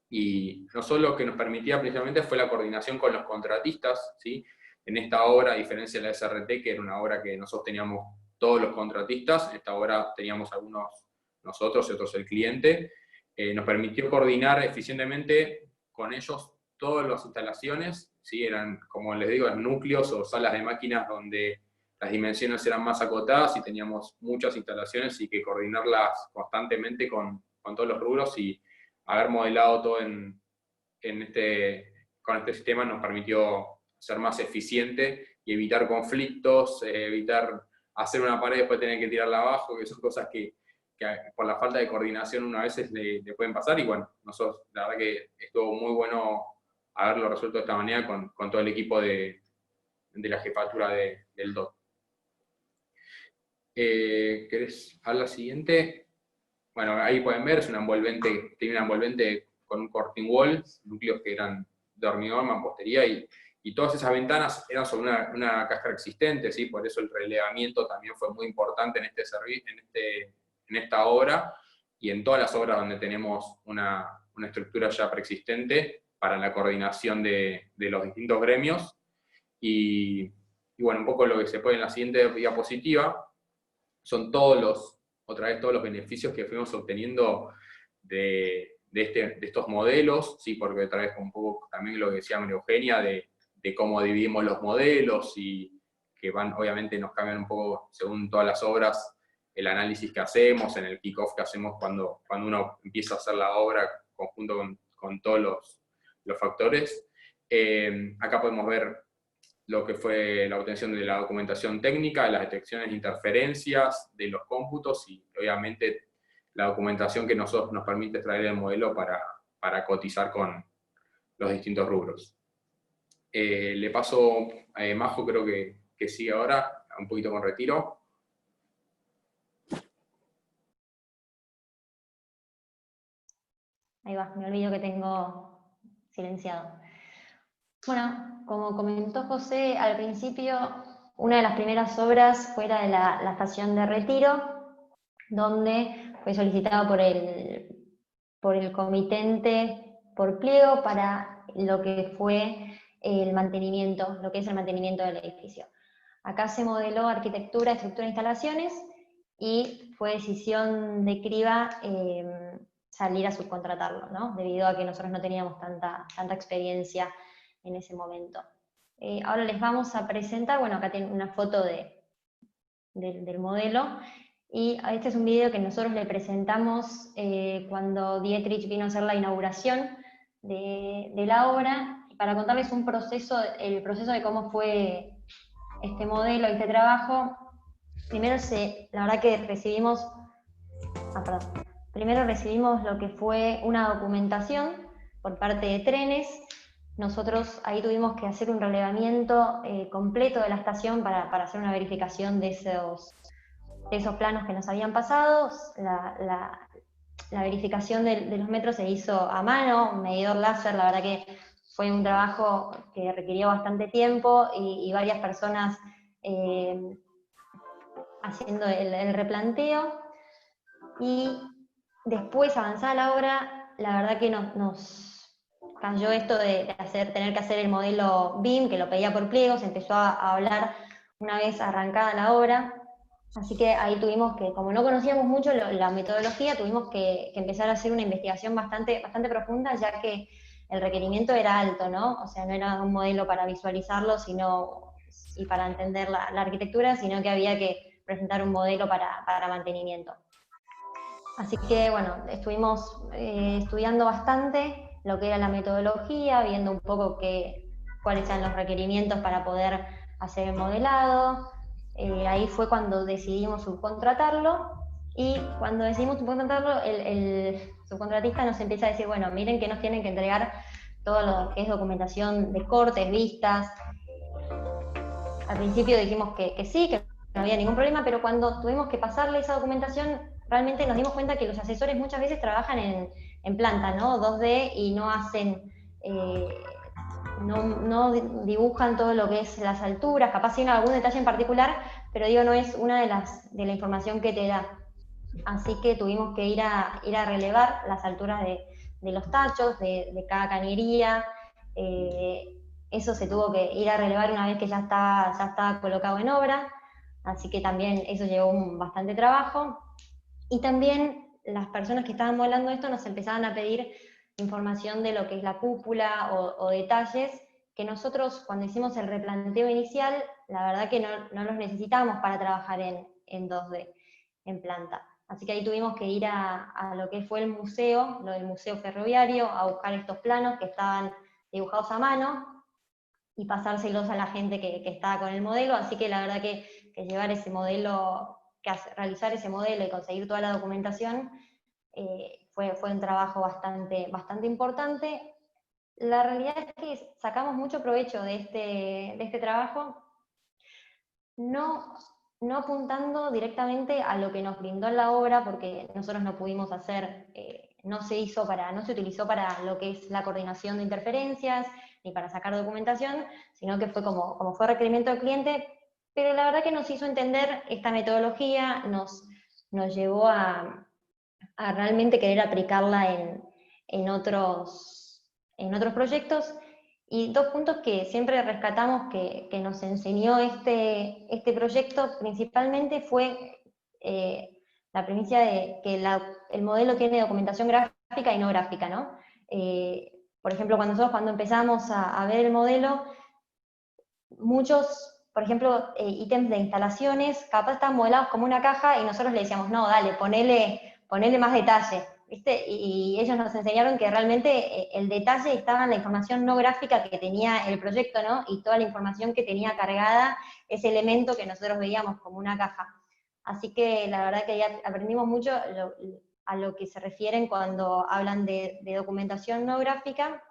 Y no solo lo que nos permitía principalmente fue la coordinación con los contratistas, ¿sí? En esta obra, a diferencia de la SRT, que era una obra que nosotros teníamos todos los contratistas, en esta obra teníamos algunos nosotros y otros el cliente, nos permitió coordinar eficientemente con ellos todas las instalaciones, ¿sí? Eran, como les digo, núcleos o salas de máquinas donde las dimensiones eran más acotadas y teníamos muchas instalaciones y que coordinarlas constantemente con todos los rubros, y haber modelado todo con este sistema nos permitió ser más eficiente y evitar conflictos, evitar hacer una pared y después tener que tirarla abajo, que son cosas que por la falta de coordinación una veces le pueden pasar. Y bueno, nosotros, la verdad que estuvo muy bueno haberlo resuelto de esta manera con todo el equipo de la jefatura del DOT. ¿Querés hablar la siguiente? Bueno, ahí pueden ver, tiene una envolvente con un curtain wall, núcleos que eran de hormigón, mampostería, y todas esas ventanas eran sobre una cáscara existente, ¿sí? Por eso el relevamiento también fue muy importante en esta obra, y en todas las obras donde tenemos una estructura ya preexistente para la coordinación de los distintos gremios. Y bueno, un poco lo que se puede en la siguiente diapositiva son todos los beneficios que fuimos obteniendo de estos modelos, ¿sí? Porque otra vez un poco también lo que decía María Eugenia, de cómo dividimos los modelos, y que obviamente nos cambian un poco según todas las obras, el análisis que hacemos, en el kick-off que hacemos cuando uno empieza a hacer la obra conjunto con todos los factores. Acá podemos ver lo que fue la obtención de la documentación técnica, de las detecciones de interferencias, de los cómputos, y obviamente la documentación que nos permite extraer el modelo para cotizar con los distintos rubros. Le paso a Majo, creo que sigue ahora, un poquito con Retiro. Ahí va, me olvido que tengo silenciado. Bueno, como comentó José al principio, una de las primeras obras fue la de la estación de Retiro, donde fue solicitado por el comitente por pliego para lo que fue el mantenimiento, lo que es el mantenimiento del edificio. Acá se modeló arquitectura, estructura e instalaciones, y fue decisión de Criba salir a subcontratarlo, ¿no? Debido a que nosotros no teníamos tanta experiencia en ese momento. Ahora les vamos a presentar, bueno, acá tienen una foto del modelo, y este es un video que nosotros le presentamos cuando Dietrich vino a hacer la inauguración de la obra, para contarles el proceso de cómo fue este modelo, este trabajo. Primero la verdad que recibimos lo que fue una documentación por parte de Trenes, nosotros ahí tuvimos que hacer un relevamiento completo de la estación para hacer una verificación de esos planos que nos habían pasado. La verificación de los metros se hizo a mano, medidor láser, la verdad que fue un trabajo que requirió bastante tiempo y varias personas haciendo el replanteo. Y después, avanzada la obra, la verdad que nos cayó esto de tener que hacer el modelo BIM, que lo pedía por pliegos, empezó a hablar una vez arrancada la obra. Así que ahí tuvimos que, como no conocíamos mucho la metodología, tuvimos que empezar a hacer una investigación bastante profunda, ya que el requerimiento era alto, ¿no? O sea, no era un modelo para visualizarlo y para entender la arquitectura, sino que había que presentar un modelo para mantenimiento. Así que, bueno, estuvimos estudiando bastante lo que era la metodología, viendo un poco cuáles eran los requerimientos para poder hacer el modelado. Ahí fue cuando decidimos subcontratarlo, y cuando decidimos subcontratarlo, el subcontratista nos empieza a decir, bueno, miren que nos tienen que entregar todo lo que es documentación de cortes, vistas. Al principio dijimos que sí, que no había ningún problema, pero cuando tuvimos que pasarle esa documentación, realmente nos dimos cuenta que los asesores muchas veces trabajan en planta, ¿no? 2D, y no hacen... no dibujan todo lo que es las alturas, capaz tiene algún detalle en particular, pero digo, no es una de la información que te da. Así que tuvimos que ir a relevar las alturas de los tachos, de cada cañería. Eso se tuvo que ir a relevar una vez que ya estaba colocado en obra, así que también eso llevó bastante trabajo. Y también las personas que estaban modelando esto nos empezaban a pedir información de lo que es la cúpula o detalles que nosotros, cuando hicimos el replanteo inicial, la verdad que no los necesitábamos para trabajar en 2D, en planta. Así que ahí tuvimos que ir a lo que fue el museo, lo del museo ferroviario, a buscar estos planos que estaban dibujados a mano y pasárselos a la gente que estaba con el modelo. Así que la verdad que llevar ese modelo, realizar ese modelo y conseguir toda la documentación, fue un trabajo bastante importante. La realidad es que sacamos mucho provecho de este trabajo, no apuntando directamente a lo que nos brindó la obra, porque nosotros no pudimos hacer, no se utilizó para lo que es la coordinación de interferencias, ni para sacar documentación, sino que fue como fue requerimiento del cliente, pero la verdad que nos hizo entender esta metodología, nos llevó a realmente querer aplicarla en otros proyectos. Y 2 puntos que siempre rescatamos que nos enseñó este proyecto principalmente fue la premisa de que el modelo tiene documentación gráfica y no gráfica, ¿no? Por ejemplo, cuando empezamos a ver el modelo, muchos, por ejemplo, ítems de instalaciones, capaz estaban modelados como una caja, y nosotros le decíamos, no, dale, ponele más detalle, ¿viste? Y ellos nos enseñaron que realmente el detalle estaba en la información no gráfica que tenía el proyecto, ¿no? Y toda la información que tenía cargada ese elemento que nosotros veíamos como una caja. Así que la verdad que ya aprendimos mucho a lo que se refieren cuando hablan de documentación no gráfica.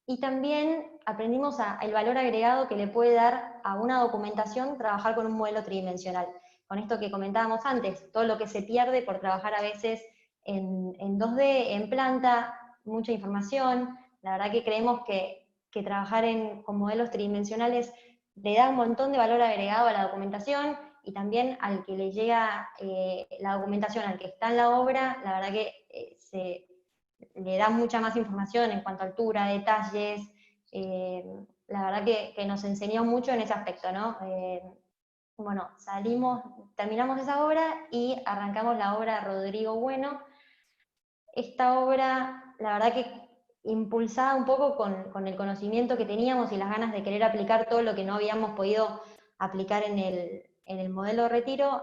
Y también aprendimos el valor agregado que le puede dar a una documentación trabajar con un modelo tridimensional. Con esto que comentábamos antes, todo lo que se pierde por trabajar a veces en 2D, en planta, mucha información. La verdad que creemos que trabajar con modelos tridimensionales le da un montón de valor agregado a la documentación, y también al que le llega la documentación, al que está en la obra, la verdad que le da mucha más información en cuanto a altura, detalles. La verdad que nos enseñó mucho en ese aspecto, ¿no? Bueno, terminamos esa obra y arrancamos la obra Rodrigo Bueno. Esta obra, la verdad que impulsada un poco con el conocimiento que teníamos y las ganas de querer aplicar todo lo que no habíamos podido aplicar en el modelo retiro,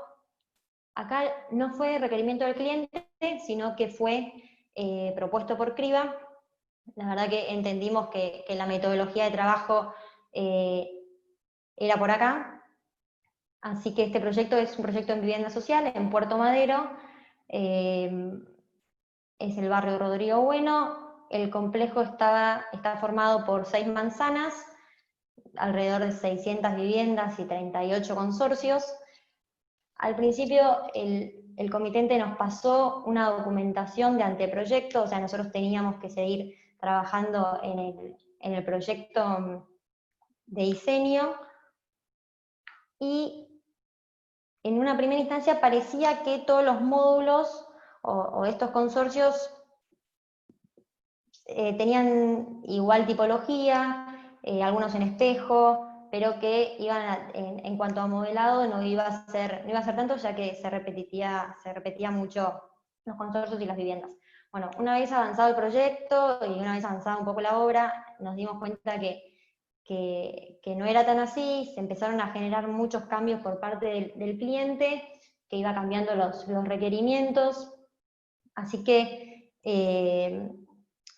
acá no fue requerimiento del cliente, sino que fue propuesto por Criba. La verdad que entendimos que la metodología de trabajo era por acá. Así que este proyecto es un proyecto en vivienda social en Puerto Madero. Es el barrio Rodrigo Bueno. el complejo está formado por 6 manzanas, alrededor de 600 viviendas y 38 consorcios. Al principio el comitente nos pasó una documentación de anteproyecto, o sea, nosotros teníamos que seguir trabajando en el proyecto de diseño, y en una primera instancia parecía que todos los módulos o estos consorcios tenían igual tipología, algunos en espejo, pero que iban en cuanto a modelado no iba a ser tanto, ya que se repetía mucho los consorcios y las viviendas. Bueno, una vez avanzado el proyecto y una vez avanzada un poco la obra, nos dimos cuenta que no era tan así, se empezaron a generar muchos cambios por parte del cliente, que iba cambiando los requerimientos, así que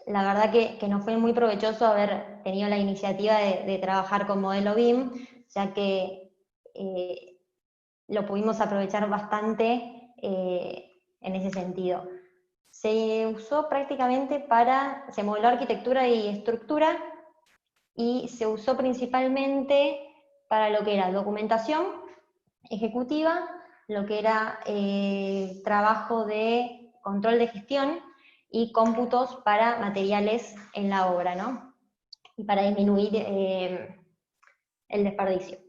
la verdad que nos fue muy provechoso haber tenido la iniciativa de trabajar con modelo BIM, ya que lo pudimos aprovechar bastante en ese sentido. Se usó prácticamente se modeló arquitectura y estructura, y se usó principalmente para lo que era documentación ejecutiva, lo que era trabajo de control de gestión y cómputos para materiales en la obra, ¿no? Y para disminuir el desperdicio.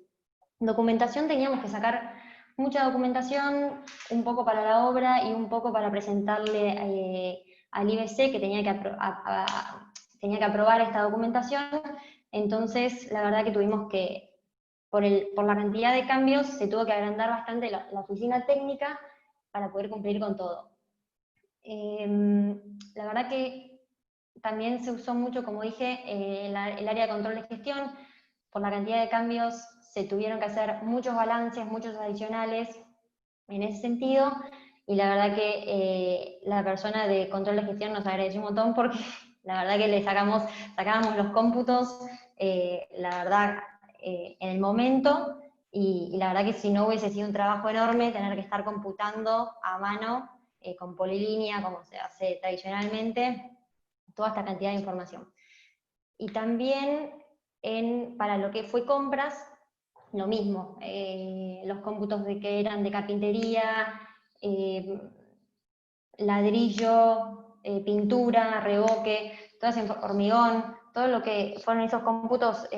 Documentación, teníamos que sacar mucha documentación, un poco para la obra y un poco para presentarle al IBC, que tenía que aprobar esta documentación. Entonces, la verdad que tuvimos que, por la cantidad de cambios, se tuvo que agrandar bastante la oficina técnica para poder cumplir con todo. La verdad que también se usó mucho, como dije, el área de control de gestión. Por la cantidad de cambios se tuvieron que hacer muchos balances, muchos adicionales en ese sentido, y la verdad que la persona de control de gestión nos agradeció un montón, porque la verdad que sacábamos los cómputos, la verdad, en el momento, y la verdad que si no hubiese sido un trabajo enorme tener que estar computando a mano, con polilínea, como se hace tradicionalmente, toda esta cantidad de información. Y también para lo que fue compras, lo mismo, los cómputos que eran de carpintería, ladrillo, pintura, revoque, todo ese hormigón, todo lo que fueron esos cómputos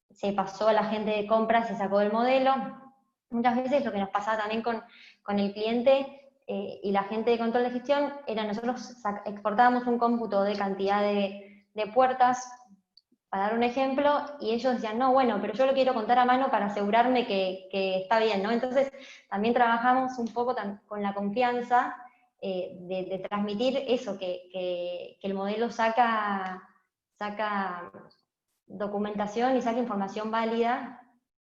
se pasó a la gente de compras, se sacó del modelo. Muchas veces lo que nos pasaba también con el cliente y la gente de control de gestión era nosotros exportábamos un cómputo de cantidad de puertas, para dar un ejemplo, y ellos decían, no, bueno, pero yo lo quiero contar a mano para asegurarme que está bien, ¿no? Entonces, también trabajamos un poco con la confianza de transmitir eso, que el modelo saca documentación y saca información válida,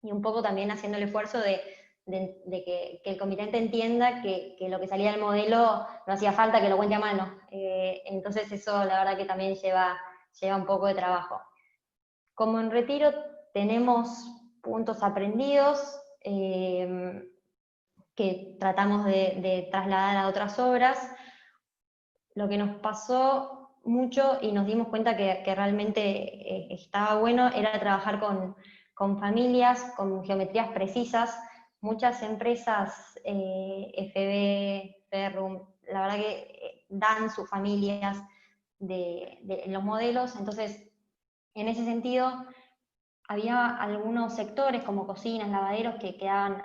y un poco también haciendo el esfuerzo de que el comitente entienda que lo que salía del modelo no hacía falta que lo cuente a mano. Entonces eso la verdad que también lleva un poco de trabajo. Como en Retiro tenemos puntos aprendidos que tratamos de trasladar a otras obras, lo que nos pasó mucho y nos dimos cuenta que realmente estaba bueno era trabajar con familias, con geometrías precisas. Muchas empresas, FB, Ferrum, la verdad que dan sus familias de los modelos, entonces en ese sentido había algunos sectores como cocinas, lavaderos que quedaban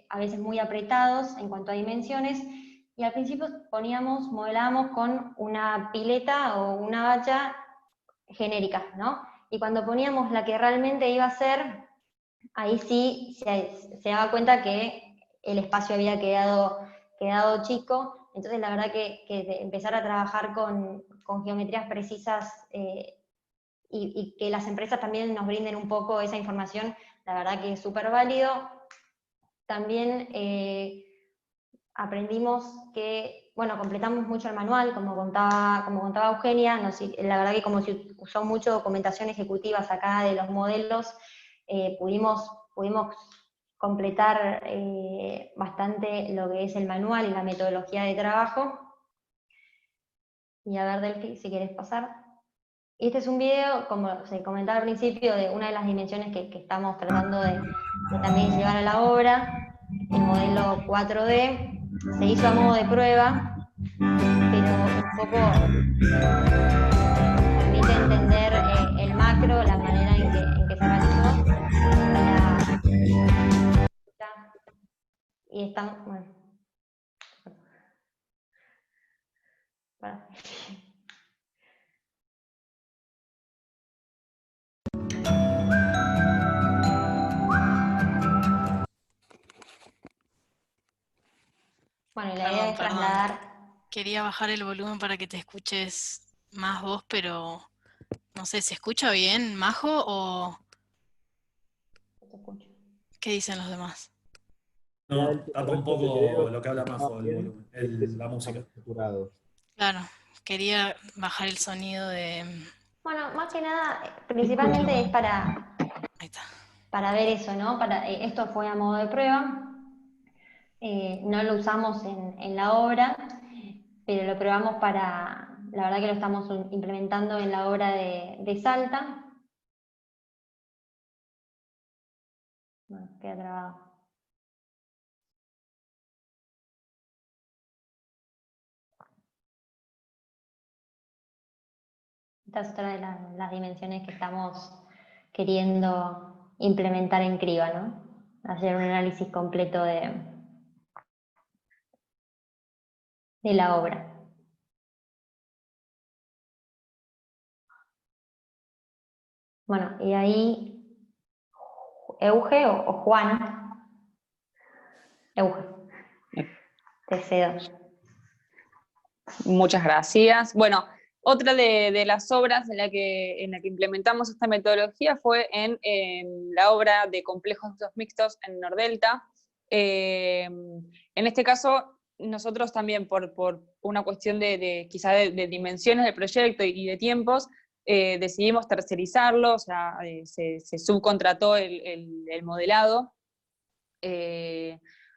a veces muy apretados en cuanto a dimensiones, y al principio modelábamos con una pileta o una bacha genérica, ¿no? Y cuando poníamos la que realmente iba a ser, ahí sí se daba cuenta que el espacio había quedado chico. Entonces la verdad que empezar a trabajar con geometrías precisas y que las empresas también nos brinden un poco esa información, la verdad que es súper válido. También aprendimos que, bueno, completamos mucho el manual, como contaba Eugenia, la verdad que como se usó mucho documentación ejecutiva sacada de los modelos, pudimos completar bastante lo que es el manual y la metodología de trabajo. Y a ver, Delphi, si quieres pasar. Y este es un video, como se comentaba al principio, de una de las dimensiones que estamos tratando de también llevar a la obra, el modelo 4D. Se hizo a modo de prueba, pero un poco permite entender el macro, la manera en que se realizó. Y estamos, bueno. Bueno, la idea es trasladar. Quería bajar el volumen para que te escuches más vos, pero no sé, ¿se escucha bien, Majo, o qué dicen los demás? No, tapa un poco lo que habla Majo, el volumen, la música. Claro, quería bajar el sonido de... Bueno, más que nada, principalmente es para ver eso, ¿no? Esto fue a modo de prueba. No lo usamos en la obra, pero lo probamos la verdad que lo estamos implementando en la obra de Salta. Bueno, queda trabado. Esta es otra de las dimensiones que estamos queriendo implementar en Criba, ¿no? Hacer un análisis completo de la obra. Bueno, y ahí, Euge o Juan. Euge, te cedo. Muchas gracias. Bueno, otra de las obras en la que implementamos esta metodología fue en la obra de complejos mixtos en Nordelta. En este caso, nosotros también por una cuestión quizá de dimensiones del proyecto y de tiempos, decidimos tercerizarlo, o sea, se subcontrató el modelado.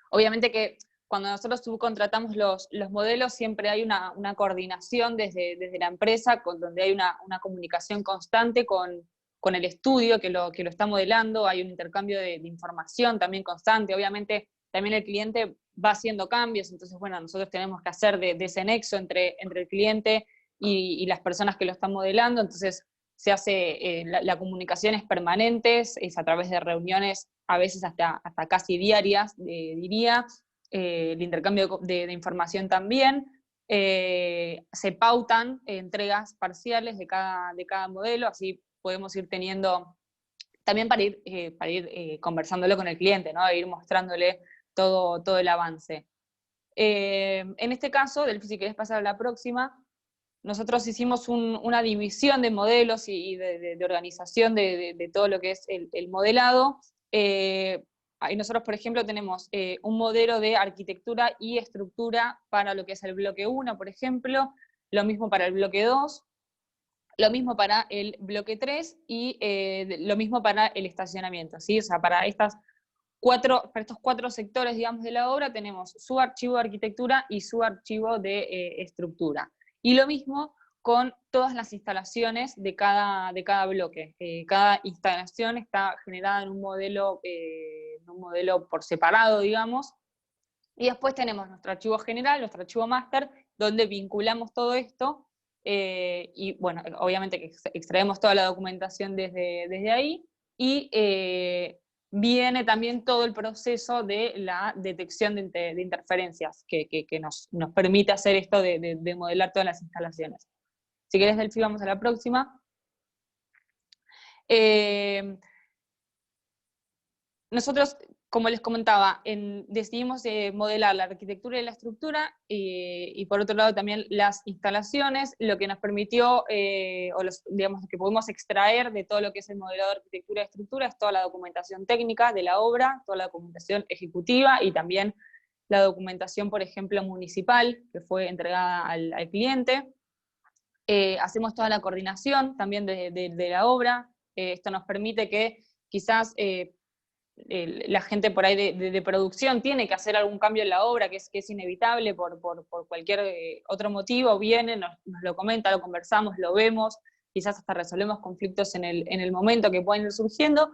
Obviamente que cuando nosotros subcontratamos los modelos siempre hay una coordinación desde la empresa, donde hay una comunicación constante con el estudio que lo está modelando, hay un intercambio de información también constante. Obviamente también el cliente va haciendo cambios, entonces bueno, nosotros tenemos que hacer de ese nexo entre el cliente y las personas que lo están modelando, entonces se hace, la comunicación es permanente, es a través de reuniones a veces hasta casi diarias, diría, el intercambio de información también, se pautan entregas parciales de cada modelo, así podemos ir teniendo, también para ir conversándolo con el cliente, ¿no? E ir mostrándole todo el avance. En este caso, Delphi, si querés pasar a la próxima, nosotros hicimos una división de modelos y de organización de todo lo que es el modelado. Ahí nosotros, por ejemplo, tenemos un modelo de arquitectura y estructura para lo que es el bloque 1, por ejemplo, lo mismo para el bloque 2, lo mismo para el bloque 3 y lo mismo para el estacionamiento, ¿sí? O sea, para estos 4 sectores, digamos, de la obra tenemos su archivo de arquitectura y su archivo de estructura. Y lo mismo con todas las instalaciones de cada bloque. Cada instalación está generada en un modelo por separado, digamos, y después tenemos nuestro archivo general, nuestro archivo máster, donde vinculamos todo esto, y bueno, obviamente que extraemos toda la documentación desde ahí, y viene también todo el proceso de la detección de interferencias, que nos permite hacer esto de modelar todas las instalaciones. Si querés, Delphi, vamos a la próxima. Nosotros, como les comentaba, decidimos modelar la arquitectura y la estructura, y por otro lado también las instalaciones, lo que nos permitió, digamos, que pudimos extraer de todo lo que es el modelado de arquitectura y estructura, es toda la documentación técnica de la obra, toda la documentación ejecutiva, y también la documentación, por ejemplo, municipal, que fue entregada al cliente. Hacemos toda la coordinación también de la obra. Esto nos permite que quizás la gente por ahí de producción tiene que hacer algún cambio en la obra que es inevitable por cualquier otro motivo, viene, nos lo comenta, lo conversamos, lo vemos, quizás hasta resolvemos conflictos en el momento que pueden ir surgiendo,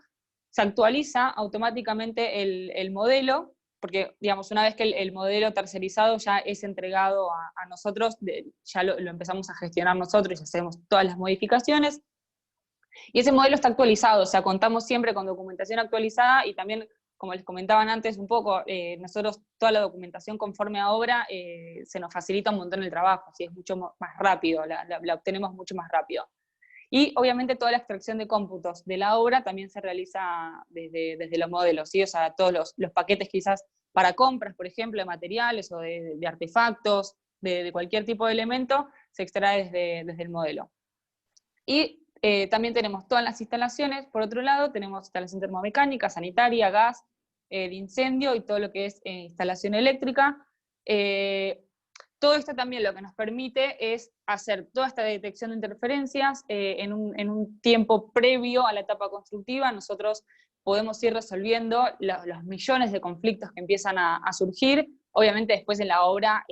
se actualiza automáticamente el modelo, porque digamos, una vez que el modelo tercerizado ya es entregado a nosotros, ya lo empezamos a gestionar nosotros y hacemos todas las modificaciones. Y ese modelo está actualizado, o sea, contamos siempre con documentación actualizada y también, como les comentaban antes un poco, nosotros toda la documentación conforme a obra se nos facilita un montón el trabajo, así es mucho más rápido, la obtenemos mucho más rápido. Y obviamente toda la extracción de cómputos de la obra también se realiza desde los modelos, ¿sí? O sea, todos los paquetes quizás para compras, por ejemplo, de materiales o de artefactos, de cualquier tipo de elemento, se extrae desde el modelo. Y también tenemos todas las instalaciones, por otro lado, tenemos instalación termomecánica, sanitaria, gas, de incendio y todo lo que es instalación eléctrica. Todo esto también lo que nos permite es hacer toda esta detección de interferencias en un tiempo previo a la etapa constructiva. Nosotros podemos ir resolviendo los millones de conflictos que empiezan a surgir. Obviamente después en la obra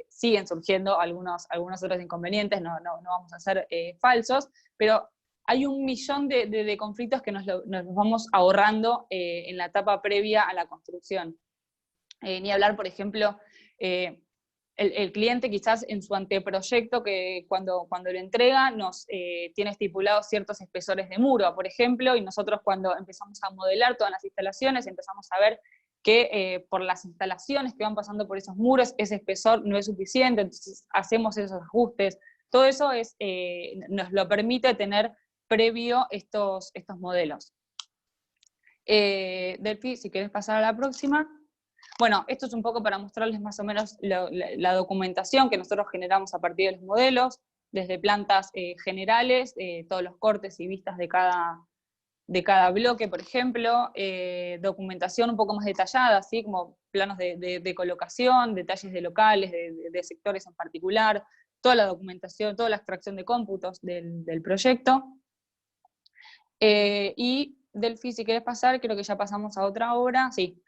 siguen surgiendo algunos otros inconvenientes, no vamos a ser falsos, pero hay un millón de conflictos que nos vamos ahorrando en la etapa previa a la construcción. Ni hablar, por ejemplo, el cliente quizás en su anteproyecto, que cuando lo entrega, nos tiene estipulados ciertos espesores de muro, por ejemplo, y nosotros cuando empezamos a modelar todas las instalaciones, empezamos a ver que por las instalaciones que van pasando por esos muros, ese espesor no es suficiente, entonces hacemos esos ajustes. Todo eso nos lo permite tener previo estos modelos. Delphi, si querés pasar a la próxima. Bueno, esto es un poco para mostrarles más o menos la documentación que nosotros generamos a partir de los modelos, desde plantas generales, todos los cortes y vistas de cada bloque, por ejemplo, documentación un poco más detallada, así como planos de colocación, detalles de locales, de sectores en particular, toda la documentación, toda la extracción de cómputos del proyecto. Y Delphi, si querés pasar, creo que ya pasamos a otra obra, sí.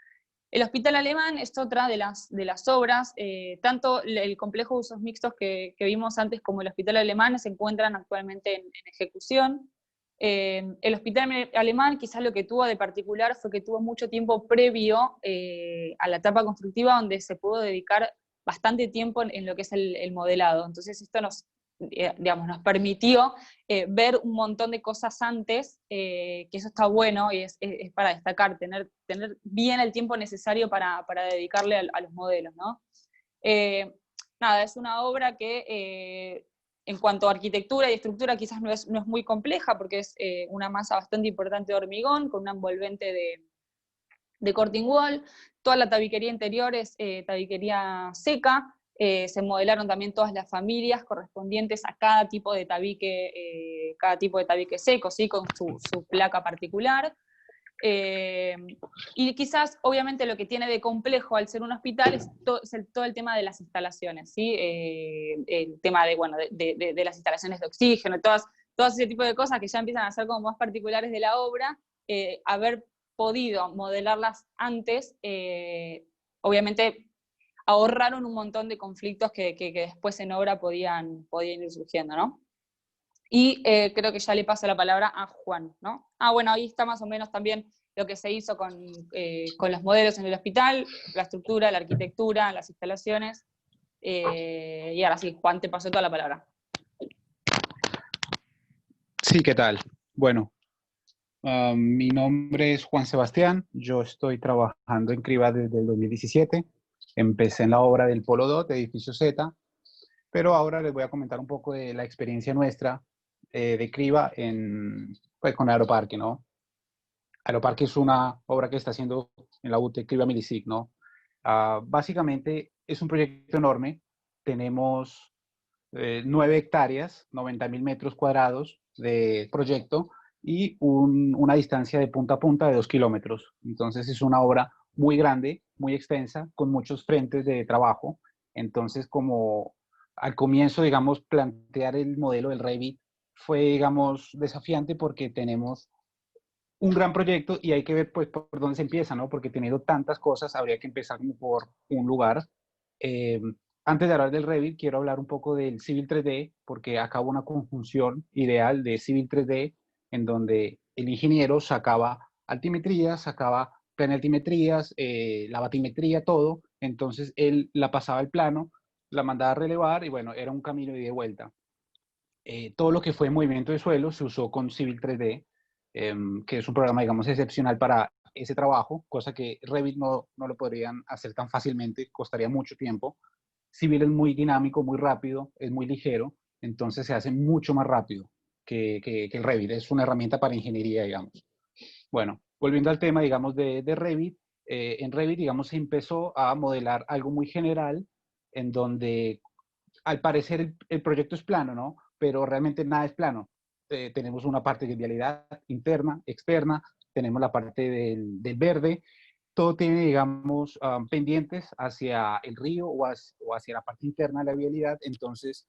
El Hospital Alemán es otra de las obras, tanto el complejo de usos mixtos que vimos antes como el Hospital Alemán se encuentran actualmente en ejecución. El Hospital Alemán quizás lo que tuvo de particular fue que tuvo mucho tiempo previo a la etapa constructiva donde se pudo dedicar bastante tiempo en lo que es el modelado. Entonces esto nos permitió ver un montón de cosas antes, que eso está bueno y es para destacar, tener bien el tiempo necesario para dedicarle a los modelos, ¿no? Nada, es una obra que en cuanto a arquitectura y estructura quizás no es muy compleja porque es una masa bastante importante de hormigón con una envolvente de corting wall. Toda la tabiquería interior es tabiquería seca. Se modelaron también todas las familias correspondientes a cada tipo de tabique seco, ¿sí? Con su placa particular. Y quizás, obviamente, lo que tiene de complejo al ser un hospital es todo el tema de las instalaciones, ¿sí? El tema de las instalaciones de oxígeno, todo ese tipo de cosas que ya empiezan a ser como más particulares de la obra, haber podido modelarlas antes, obviamente ahorraron un montón de conflictos que después en obra podían ir surgiendo, ¿no? Y creo que ya le paso la palabra a Juan, ¿no? Bueno, ahí está más o menos también lo que se hizo con los modelos en el hospital, la estructura, la arquitectura, las instalaciones. Y ahora sí, Juan, te paso toda la palabra. Sí, ¿qué tal? Bueno, mi nombre es Juan Sebastián, yo estoy trabajando en Criba desde el 2017. Empecé en la obra del Polo Dot, edificio Z, pero ahora les voy a comentar un poco de la experiencia nuestra de Criba con Aeroparque, ¿no? Aeroparque es una obra que está haciendo en la UT Criba Milisic, ¿no? Básicamente es un proyecto enorme, tenemos 9 hectáreas, 90.000 metros cuadrados de proyecto y una distancia de punta a punta de 2 kilómetros. Entonces es una obra muy grande, muy extensa, con muchos frentes de trabajo. Entonces, como al comienzo, digamos, plantear el modelo del Revit fue, digamos, desafiante porque tenemos un gran proyecto y hay que ver pues por dónde se empieza, ¿no? Porque teniendo tantas cosas, habría que empezar como por un lugar. Eh, Antes de hablar del Revit, quiero hablar un poco del Civil 3D, porque acá hubo una conjunción ideal de Civil 3D, en donde el ingeniero sacaba altimetría, sacaba planaltimetrías, la batimetría, todo. Entonces él la pasaba al plano, la mandaba a relevar y bueno, era un camino de vuelta. Todo lo que fue movimiento de suelo se usó con Civil 3D, que es un programa, digamos, excepcional para ese trabajo, cosa que Revit no lo podrían hacer tan fácilmente, costaría mucho tiempo. Civil es muy dinámico, muy rápido, es muy ligero, entonces se hace mucho más rápido que el Revit. Es una herramienta para ingeniería, digamos. Bueno, volviendo al tema, digamos, de Revit, en Revit, digamos, se empezó a modelar algo muy general, en donde al parecer el proyecto es plano, ¿no? Pero realmente nada es plano. Tenemos una parte de vialidad interna, externa, tenemos la parte del verde, todo tiene, digamos, pendientes hacia el río o hacia la parte interna de la vialidad, entonces,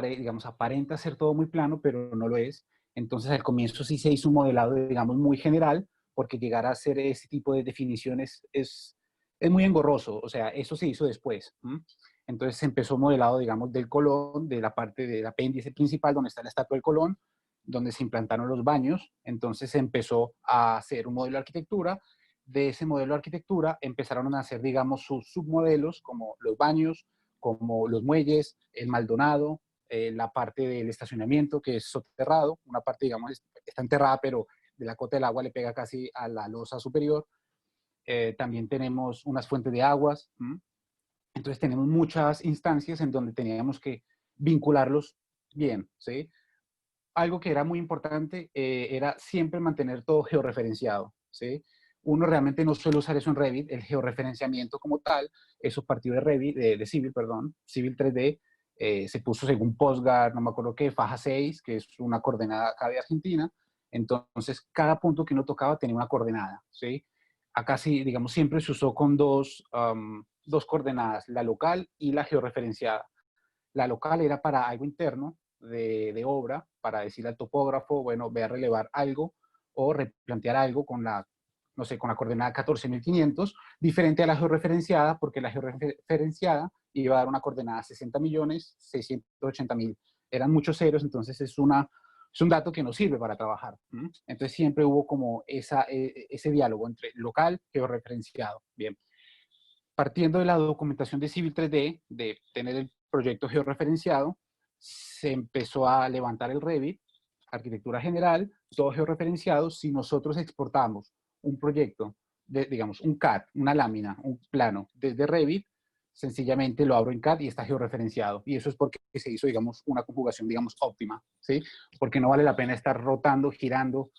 digamos, aparenta ser todo muy plano, pero no lo es. Entonces, al comienzo sí se hizo un modelado, digamos, muy general, porque llegar a hacer ese tipo de definiciones es muy engorroso, o sea, eso se hizo después. Entonces se empezó modelado, digamos, del Colón, de la parte del apéndice principal, donde está la estatua del Colón, donde se implantaron los baños. Entonces se empezó a hacer un modelo de arquitectura. De ese modelo de arquitectura empezaron a hacer, digamos, sus submodelos, como los baños, como los muelles, el Maldonado, la parte del estacionamiento, que es soterrado, una parte, digamos, está enterrada, pero de la cota del agua le pega casi a la losa superior. También tenemos unas fuentes de aguas. Entonces tenemos muchas instancias en donde teníamos que vincularlos bien, ¿sí? Algo que era muy importante era siempre mantener todo georreferenciado, ¿sí? Uno realmente no suele usar eso en Revit, el georreferenciamiento como tal, eso partió de Revit, de Civil, perdón, Civil 3D, se puso según Postgard, no me acuerdo qué, faja 6, que es una coordenada acá de Argentina, entonces cada punto que uno tocaba tenía una coordenada, ¿sí? Acá sí, digamos, siempre se usó con dos coordenadas, la local y la georreferenciada. La local era para algo interno de obra, para decir al topógrafo, bueno, ve a relevar algo o replantear algo con la, no sé, con la coordenada 14.500, diferente a la georreferenciada, porque la georreferenciada iba a dar una coordenada 60.680.000. Eran muchos ceros, entonces es un dato que nos sirve para trabajar. Entonces siempre hubo como ese diálogo entre local y georreferenciado. Bien. Partiendo de la documentación de Civil 3D, de tener el proyecto georreferenciado, se empezó a levantar el Revit, arquitectura general, todo georreferenciado. Si nosotros exportamos un proyecto, digamos, un CAD, una lámina, un plano desde Revit, sencillamente lo abro en CAD y está georreferenciado. Y eso es porque se hizo, digamos, una conjugación, digamos, óptima, ¿sí? Porque no vale la pena estar rotando, girando,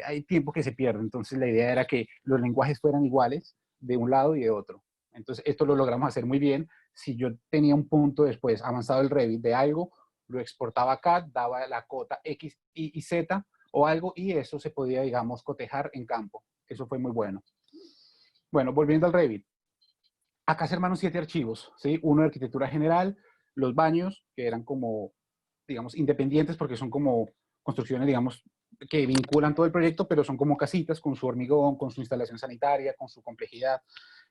hay tiempo que se pierde. Entonces la idea era que los lenguajes fueran iguales de un lado y de otro. Entonces esto lo logramos hacer muy bien. Si yo tenía un punto después avanzado el Revit de algo, lo exportaba acá, daba la cota X, Y y Z o algo, y eso se podía, digamos, cotejar en campo. Eso fue muy bueno. Bueno, volviendo al Revit. Acá se armaron 7 archivos, ¿sí? Uno de arquitectura general, los baños, que eran como, digamos, independientes porque son como construcciones, digamos, que vinculan todo el proyecto, pero son como casitas con su hormigón, con su instalación sanitaria, con su complejidad.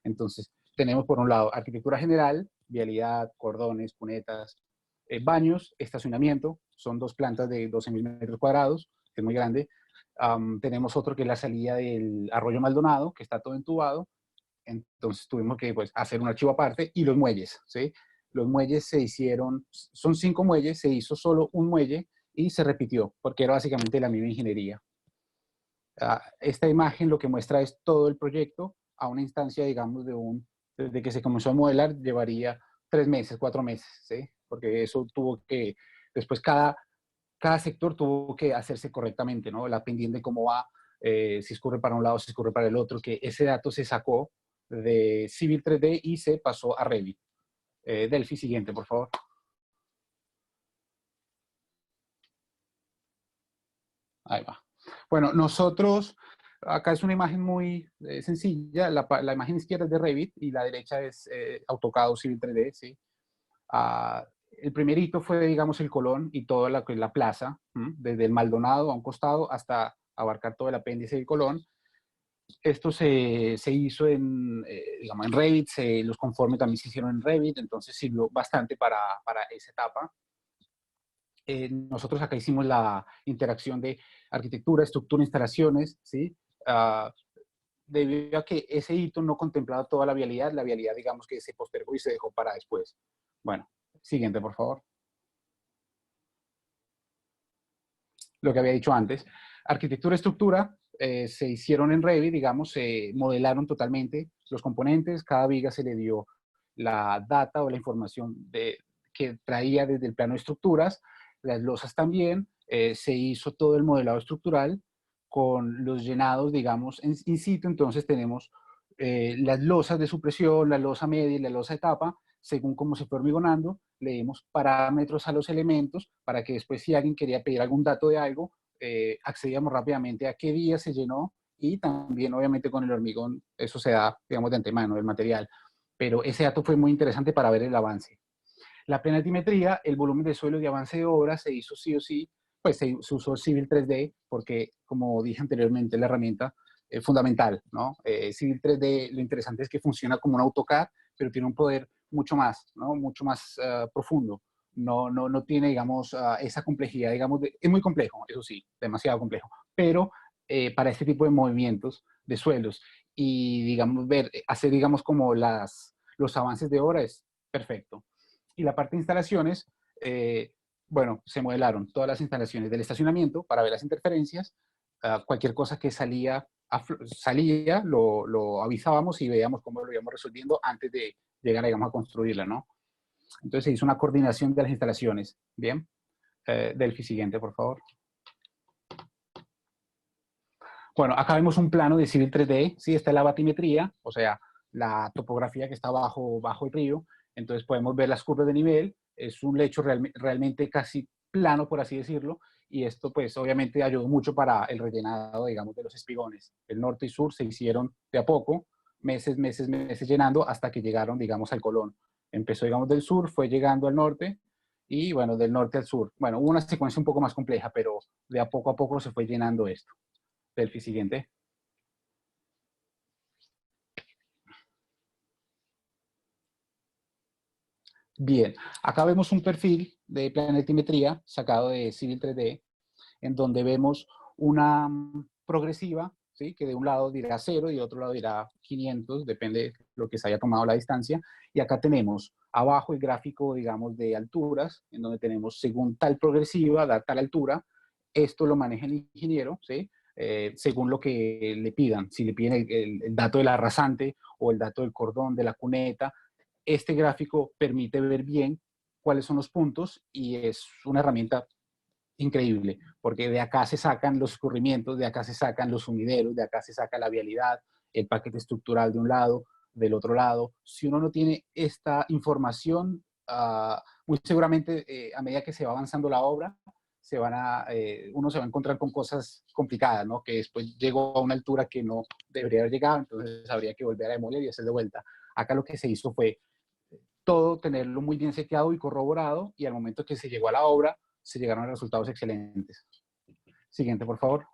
Entonces, tenemos por un lado arquitectura general, vialidad, cordones, cunetas, baños, estacionamiento, son 2 plantas de 12.000 metros cuadrados, que es muy grande. Tenemos otro que es la salida del Arroyo Maldonado, que está todo entubado. Entonces tuvimos que pues, hacer un archivo aparte, y los muelles, ¿sí? Los muelles se hicieron, son 5 muelles, se hizo solo un muelle y se repitió, porque era básicamente la misma ingeniería. Esta imagen lo que muestra es todo el proyecto a una instancia, digamos, desde que se comenzó a modelar, llevaría 3 meses, 4 meses, ¿sí? Porque eso tuvo que, después cada sector tuvo que hacerse correctamente, ¿no? La pendiente cómo va, si escurre para un lado, si escurre para el otro, que ese dato se sacó de Civil 3D y se pasó a Revit. Delphi, siguiente, por favor. Ahí va. Bueno, nosotros, acá es una imagen muy sencilla, la imagen izquierda es de Revit y la derecha es AutoCAD o Civil 3D, ¿sí? El primerito fue, digamos, el Colón y toda la plaza, desde el Maldonado a un costado hasta abarcar todo el apéndice del colon. Esto se hizo digamos, en Revit, los conformes también se hicieron en Revit, entonces sirvió bastante para esa etapa. Nosotros acá hicimos la interacción de arquitectura, estructura, instalaciones, ¿sí? Debido a que ese hito no contemplaba toda la vialidad digamos que se postergó y se dejó para después. Bueno, siguiente por favor. Lo que había dicho antes, arquitectura, estructura, se hicieron en Revit, digamos, se modelaron totalmente los componentes, cada viga se le dio la data o la información que traía desde el plano de estructuras, las losas también, se hizo todo el modelado estructural con los llenados, digamos, in situ. Entonces tenemos las losas de supresión, la losa media y la losa de tapa, según cómo se fue hormigonando, le dimos parámetros a los elementos para que después si alguien quería pedir algún dato de algo, accedíamos rápidamente a qué día se llenó y también obviamente con el hormigón, eso se da, digamos, de antemano, el material. Pero ese dato fue muy interesante para ver el avance. La plena altimetría, el volumen de suelo de avance de obra se hizo sí o sí, pues se usó Civil 3D porque, como dije anteriormente, la herramienta es fundamental, ¿no? Civil 3D, lo interesante es que funciona como un AutoCAD, pero tiene un poder mucho más, ¿no? Mucho más profundo. No tiene, digamos, esa complejidad, digamos, es muy complejo, eso sí, demasiado complejo, pero para este tipo de movimientos de suelos y, digamos, hacer, digamos, como los avances de obra es perfecto. Y la parte de instalaciones, bueno, se modelaron todas las instalaciones del estacionamiento para ver las interferencias, cualquier cosa que salía, lo avisábamos y veíamos cómo lo íbamos resolviendo antes de llegar, digamos, a construirla, ¿no? Entonces se hizo una coordinación de las instalaciones. Bien. Delphi, siguiente, por favor. Bueno, acá vemos un plano de Civil 3D. Sí, está la batimetría, o sea, la topografía que está bajo el río. Entonces podemos ver las curvas de nivel. Es un lecho realmente casi plano, por así decirlo. Y esto, pues, obviamente ayudó mucho para el rellenado, digamos, de los espigones. El norte y sur se hicieron de a poco, meses llenando, hasta que llegaron, digamos, al Colón. Empezó, digamos, del sur, fue llegando al norte, y, bueno, del norte al sur. Bueno, hubo una secuencia un poco más compleja, pero de a poco se fue llenando esto. Delphi, siguiente. Bien, acá vemos un perfil de planetimetría sacado de Civil 3D, en donde vemos una progresiva, ¿sí? Que de un lado dirá 0 y de otro lado dirá 500, depende de lo que se haya tomado la distancia. Y acá tenemos abajo el gráfico, digamos, de alturas, en donde tenemos según tal progresiva, da tal altura. Esto lo maneja el ingeniero, ¿sí? Según lo que le pidan. Si le piden el dato de la rasante o el dato del cordón, de la cuneta, este gráfico permite ver bien cuáles son los puntos y es una herramienta increíble, porque de acá se sacan los escurrimientos, de acá se sacan los sumideros, de acá se saca la vialidad, el paquete estructural de un lado, del otro lado. Si uno no tiene esta información, muy seguramente a medida que se va avanzando la obra, uno se va a encontrar con cosas complicadas, ¿no? Que después llegó a una altura que no debería haber llegado, entonces habría que volver a demoler y hacer de vuelta. Acá lo que se hizo fue todo tenerlo muy bien seteado y corroborado, y al momento que se llegó a la obra, se llegaron a resultados excelentes. Siguiente, por favor.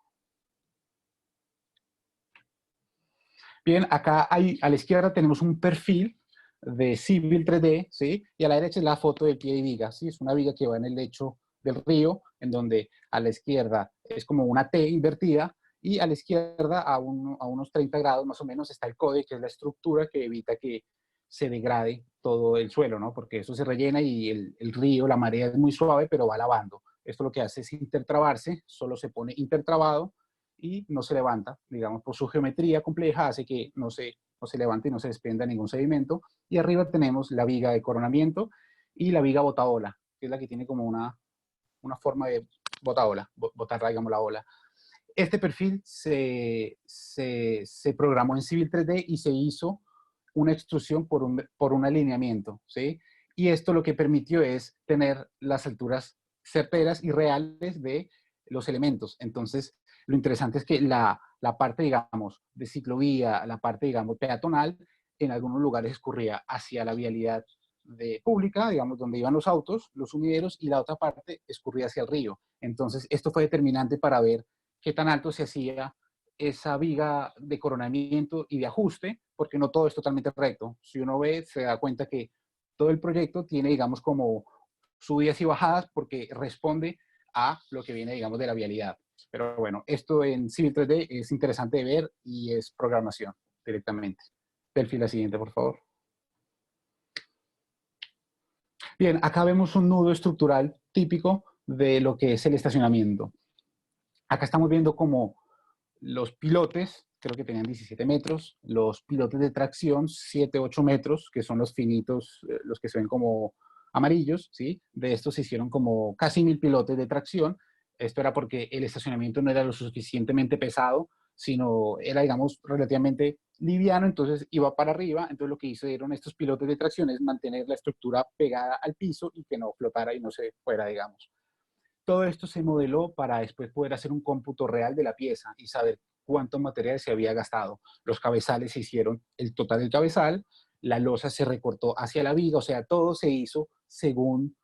Bien, acá a la izquierda tenemos un perfil de Civil 3D, ¿sí? Y a la derecha es la foto del pie de viga, ¿sí? Es una viga que va en el lecho del río, en donde a la izquierda es como una T invertida, y a la izquierda, a unos 30 grados más o menos, está el CODE, que es la estructura que evita que se degrade todo el suelo, ¿no? Porque eso se rellena y el río, la marea es muy suave, pero va lavando. Esto lo que hace es intertrabarse, solo se pone intertrabado y no se levanta, digamos, por su geometría compleja hace que no se levante y no se desprenda ningún sedimento. Y arriba tenemos la viga de coronamiento y la viga botaola, que es la que tiene como una forma de botaola, botar, digamos, la ola. Este perfil se programó en Civil 3D y se hizo una extrusión por un alineamiento, ¿sí? Y esto lo que permitió es tener las alturas certeras y reales de los elementos. Entonces, lo interesante es que la parte, digamos, de ciclovía, la parte, digamos, peatonal, en algunos lugares escurría hacia la vialidad pública, digamos, donde iban los autos, los sumideros, y la otra parte escurría hacia el río. Entonces, esto fue determinante para ver qué tan alto se hacía esa viga de coronamiento y de ajuste, porque no todo es totalmente recto. Si uno ve, se da cuenta que todo el proyecto tiene, digamos, como subidas y bajadas porque responde a lo que viene, digamos, de la vialidad. Pero bueno, esto en Civil 3D es interesante de ver y es programación directamente. Delphi, la siguiente, por favor. Bien, acá vemos un nudo estructural típico de lo que es el estacionamiento. Acá estamos viendo como los pilotes, creo que tenían 17 metros, los pilotes de tracción 7, 8 metros, que son los finitos, los que se ven como amarillos, ¿sí? De estos se hicieron como casi 1000 pilotes de tracción. Esto era porque el estacionamiento no era lo suficientemente pesado, sino era, digamos, relativamente liviano, entonces iba para arriba. Entonces lo que hicieron estos pilotes de tracción es mantener la estructura pegada al piso y que no flotara y no se fuera, digamos. Todo esto se modeló para después poder hacer un cómputo real de la pieza y saber cuánto material se había gastado. Los cabezales se hicieron el total del cabezal, la losa se recortó hacia la viga, o sea, todo se hizo según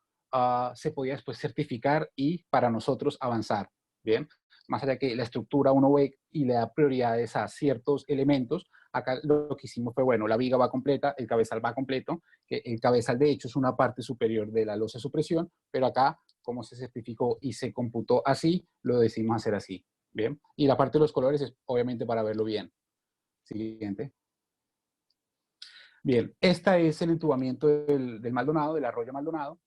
se podía después certificar y para nosotros avanzar. Bien, más allá que la estructura uno ve y le da prioridades a ciertos elementos, acá lo que hicimos fue, bueno, la viga va completa, el cabezal va completo, que el cabezal de hecho es una parte superior de la losa de supresión, pero acá, como se certificó y se computó así, lo decidimos hacer así. Bien, y la parte de los colores es obviamente para verlo bien. Siguiente. Bien, este es el entubamiento del Maldonado, del arroyo Maldonado.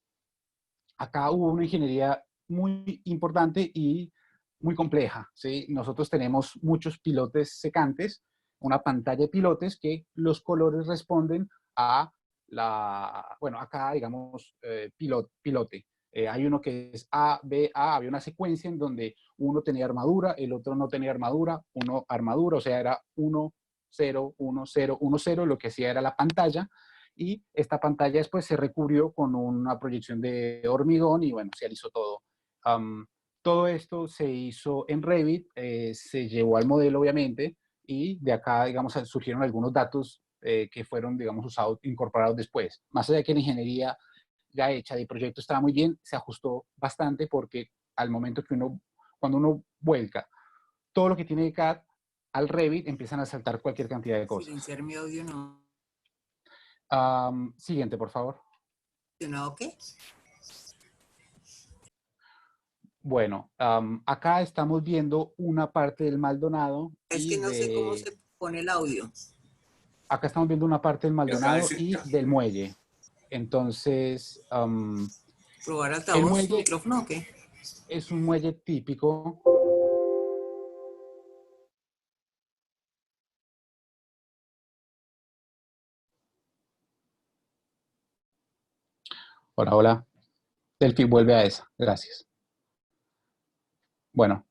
Acá hubo una ingeniería muy importante y muy compleja, ¿sí? Nosotros tenemos muchos pilotes secantes, una pantalla de pilotes que los colores responden a bueno, acá digamos pilote. Hay uno que es A, B, A, había una secuencia en donde uno tenía armadura, el otro no tenía armadura, uno armadura, o sea, era 1, 0, 1, 0, 1, 0, lo que hacía era la pantalla, y esta pantalla después se recubrió con una proyección de hormigón y bueno, se alisó todo. Todo esto se hizo en Revit, se llevó al modelo obviamente, y de acá, digamos, surgieron algunos datos que fueron, digamos, usados, incorporados después. Más allá de que la ingeniería ya hecha de proyecto estaba muy bien, se ajustó bastante porque al momento que cuando uno vuelca todo lo que tiene de CAD al Revit, empiezan a saltar cualquier cantidad de cosas. Silenciar mi audio no. Siguiente, por favor. ¿No qué? Bueno, acá estamos viendo una parte del Maldonado. Es que no sé cómo se pone el audio. Acá estamos viendo una parte del Maldonado y del muelle. Entonces, ¿probar altavoz, micrófono o qué? Es un muelle típico. Hola, hola. Delphi, vuelve a esa. Gracias. Bueno,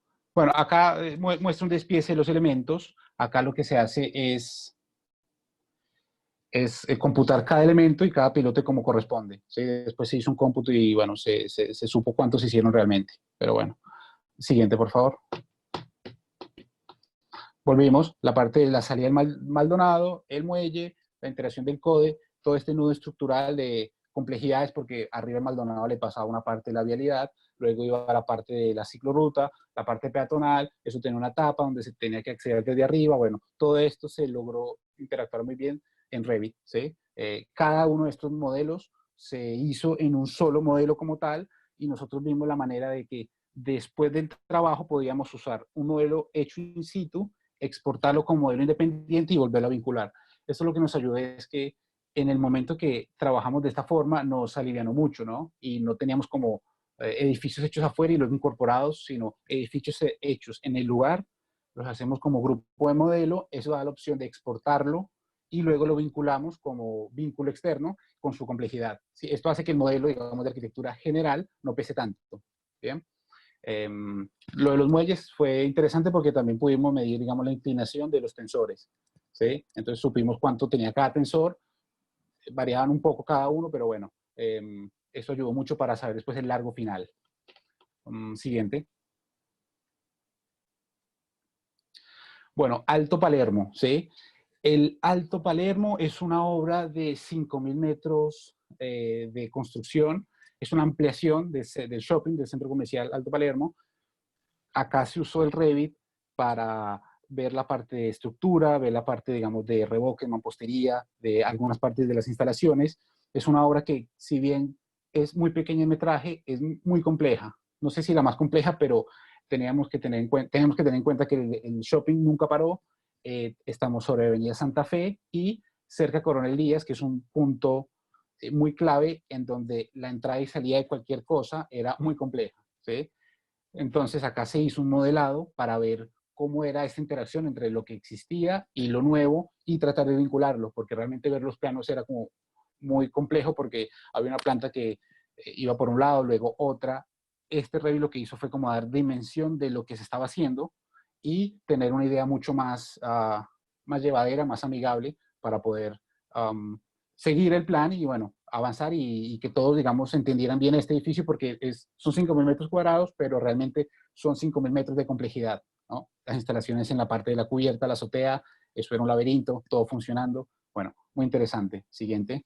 acá muestra un despiece de los elementos. Acá lo que se hace es computar cada elemento y cada pilote como corresponde, ¿sí? Después se hizo un cómputo y bueno, se supo cuántos se hicieron realmente. Pero bueno, siguiente, por favor. Volvimos, la parte de la salida del Maldonado, el muelle, la integración del CODE, todo este nudo estructural de complejidades, porque arriba del Maldonado le pasaba una parte de la vialidad, luego iba a la parte de la ciclorruta, la parte peatonal, eso tenía una tapa donde se tenía que acceder desde arriba, bueno, todo esto se logró interactuar muy bien en Revit, ¿sí? Cada uno de estos modelos se hizo en un solo modelo como tal, y nosotros vimos la manera de que después del trabajo podíamos usar un modelo hecho in situ, exportarlo como modelo independiente y volverlo a vincular. Esto lo que nos ayuda es que en el momento que trabajamos de esta forma nos alivianó mucho, ¿no? Y no teníamos como edificios hechos afuera y luego incorporados, sino edificios hechos en el lugar, los hacemos como grupo de modelo, eso da la opción de exportarlo y luego lo vinculamos como vínculo externo con su complejidad. ¿Sí? Esto hace que el modelo, digamos, de arquitectura general no pese tanto. ¿Bien? Lo de los muelles fue interesante porque también pudimos medir, digamos, la inclinación de los tensores, ¿sí? Entonces supimos cuánto tenía cada tensor, variaban un poco cada uno, pero bueno, eso ayudó mucho para saber después el largo final. Siguiente. Bueno, Alto Palermo, ¿sí? El Alto Palermo es una obra de 5.000 metros de construcción, es una ampliación del shopping, del centro comercial Alto Palermo. acá se usó el Revit para ver la parte de estructura, ver la parte, digamos, de revoque, mampostería, de algunas partes de las instalaciones. Es una obra que, si bien es muy pequeña en metraje, es muy compleja. No sé si la más compleja, pero tenemos que tener en cuenta que el shopping nunca paró. Estamos sobre Avenida Santa Fe y cerca de Coronel Díaz, que es un punto muy clave en donde la entrada y salida de cualquier cosa era muy compleja, ¿sí? Entonces acá se hizo un modelado para ver cómo era esta interacción entre lo que existía y lo nuevo y tratar de vincularlo, porque realmente ver los planos era como muy complejo porque había una planta que iba por un lado, luego otra. Este Revit lo que hizo fue como dar dimensión de lo que se estaba haciendo y tener una idea mucho más, más llevadera, más amigable para poder seguir el plan y, bueno, avanzar y que todos, digamos, entendieran bien este edificio, porque son 5.000 metros cuadrados, pero realmente son 5.000 metros de complejidad, ¿no? Las instalaciones en la parte de la cubierta, la azotea, eso era un laberinto, todo funcionando. Bueno, muy interesante. Siguiente.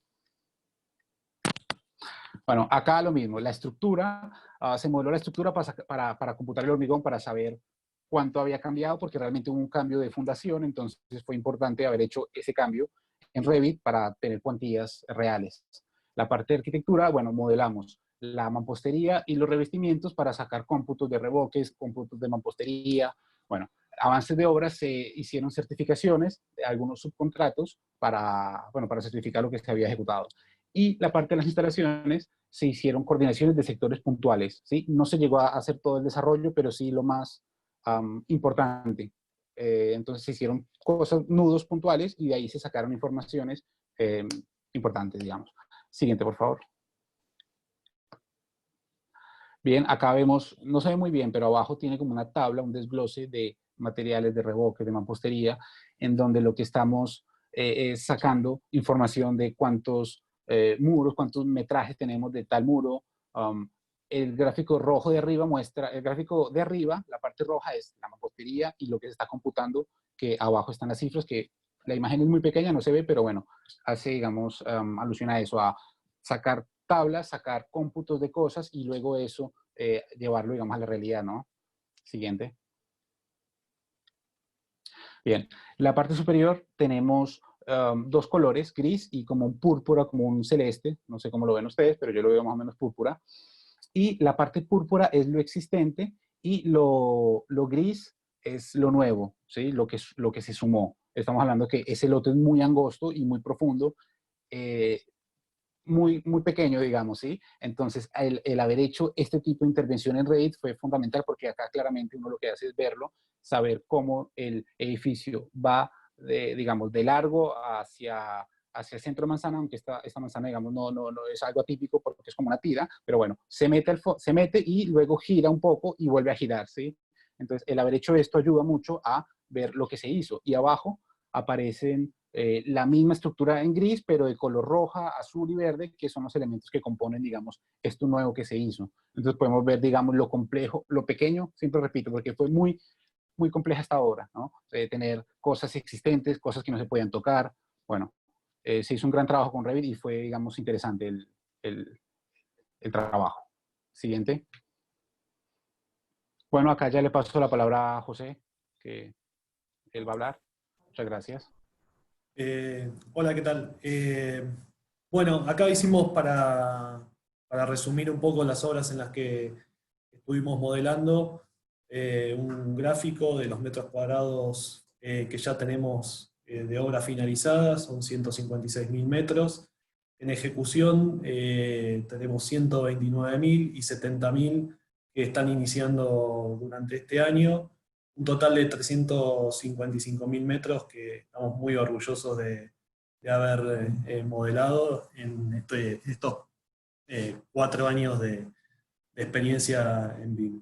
Bueno, acá lo mismo, la estructura, se modeló la estructura para computar el hormigón, para saber cuánto había cambiado, porque realmente hubo un cambio de fundación, entonces fue importante haber hecho ese cambio en Revit para tener cuantías reales. La parte de arquitectura, bueno, modelamos la mampostería y los revestimientos para sacar cómputos de revoques, cómputos de mampostería. Bueno, avances de obras, se hicieron certificaciones de algunos subcontratos para, bueno, para certificar lo que se había ejecutado. Y la parte de las instalaciones, se hicieron coordinaciones de sectores puntuales, ¿sí? No se llegó a hacer todo el desarrollo, pero sí lo más importante. Entonces se hicieron cosas, nudos puntuales, y de ahí se sacaron informaciones importantes, digamos. Siguiente, por favor. Bien, acá vemos, no se ve muy bien, pero abajo tiene como una tabla, un desglose de materiales de revoque, de mampostería, en donde lo que estamos es sacando información de cuántos muros, cuántos metrajes tenemos de tal muro. El gráfico rojo de arriba muestra, el gráfico de arriba, la parte roja es la mampostería y lo que se está computando, que abajo están las cifras, que la imagen es muy pequeña, no se ve, pero bueno, hace, digamos, alusión a eso, a sacar tablas, sacar cómputos de cosas y luego eso llevarlo, digamos, a la realidad, ¿no? Siguiente. Bien, la parte superior tenemos dos colores, gris y como un púrpura, como un celeste, no sé cómo lo ven ustedes, pero yo lo veo más o menos púrpura. Y la parte púrpura es lo existente y lo gris es lo nuevo, ¿sí? Lo que se sumó. Estamos hablando que ese lote es muy angosto y muy profundo, muy pequeño, digamos, ¿sí? Entonces, el haber hecho este tipo de intervención en Revit fue fundamental, porque acá claramente uno lo que hace es verlo, saber cómo el edificio va, digamos, de largo hacia el centro de manzana, aunque esta manzana, digamos, no es algo atípico porque es como una tira, pero bueno, se mete y luego gira un poco y vuelve a girar, ¿sí? Entonces, el haber hecho esto ayuda mucho a ver lo que se hizo. Y abajo aparecen la misma estructura en gris, pero de color roja, azul y verde, que son los elementos que componen, digamos, esto nuevo que se hizo. Entonces podemos ver, digamos, lo complejo, lo pequeño, siempre repito, porque fue muy compleja esta obra, ¿no? Tener cosas existentes, cosas que no se podían tocar. Bueno, se hizo un gran trabajo con Revit y fue, digamos, interesante el trabajo. Siguiente. Bueno, acá ya le paso la palabra a José, que él va a hablar. Muchas gracias. Hola, ¿qué tal? Bueno, acá hicimos para resumir un poco las obras en las que estuvimos modelando, un gráfico de los metros cuadrados que ya tenemos de obra finalizada, son 156.000 metros. En ejecución tenemos 129.000 y 70.000 que están iniciando durante este año. Un total de 355.000 metros que estamos muy orgullosos de haber modelado en estos 4 años de experiencia en BIM.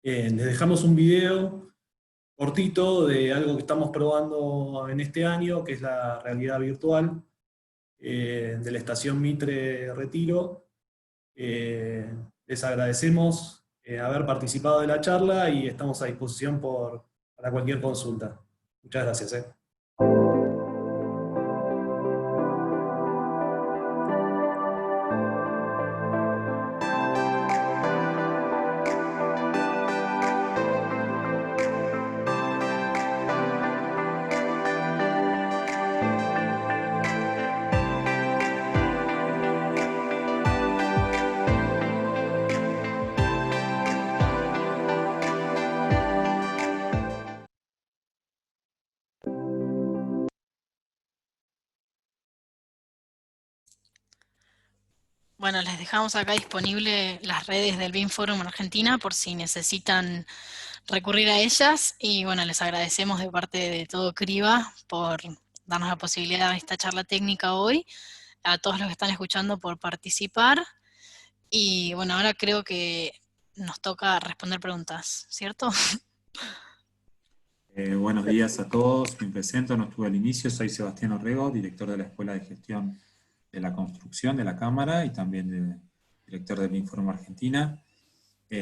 Les dejamos un video cortito de algo que estamos probando en este año, que es la realidad virtual de la estación Mitre Retiro. Les agradecemos haber participado de la charla y estamos a disposición para cualquier consulta. Muchas gracias. Bueno, les dejamos acá disponible las redes del BIM Forum Argentina por si necesitan recurrir a ellas. Y bueno, les agradecemos de parte de todo CRIBA por darnos la posibilidad de esta charla técnica hoy. A todos los que están escuchando por participar. Y bueno, ahora creo que nos toca responder preguntas, ¿cierto? Buenos días a todos, me presento, no estuve al inicio, soy Sebastián Orrego, director de la Escuela de Gestión de la Construcción de la Cámara y también director del BIM Forum Argentina.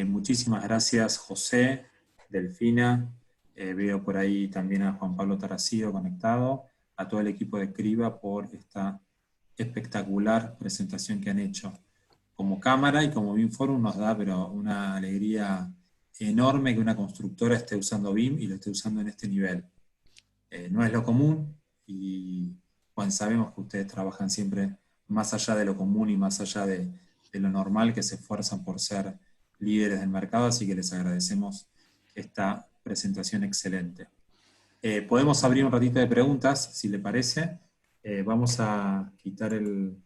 Muchísimas gracias José, Delfina, veo por ahí también a Juan Pablo Taracío conectado, a todo el equipo de CRIBA por esta espectacular presentación que han hecho. Como Cámara y como BIM Forum nos da pero una alegría enorme que una constructora esté usando BIM y lo esté usando en este nivel. No es lo común y bueno, sabemos que ustedes trabajan siempre más allá de lo común y más allá de lo normal, que se esfuerzan por ser líderes del mercado, así que les agradecemos esta presentación excelente. Podemos abrir un ratito de preguntas, si le parece. Vamos a quitar el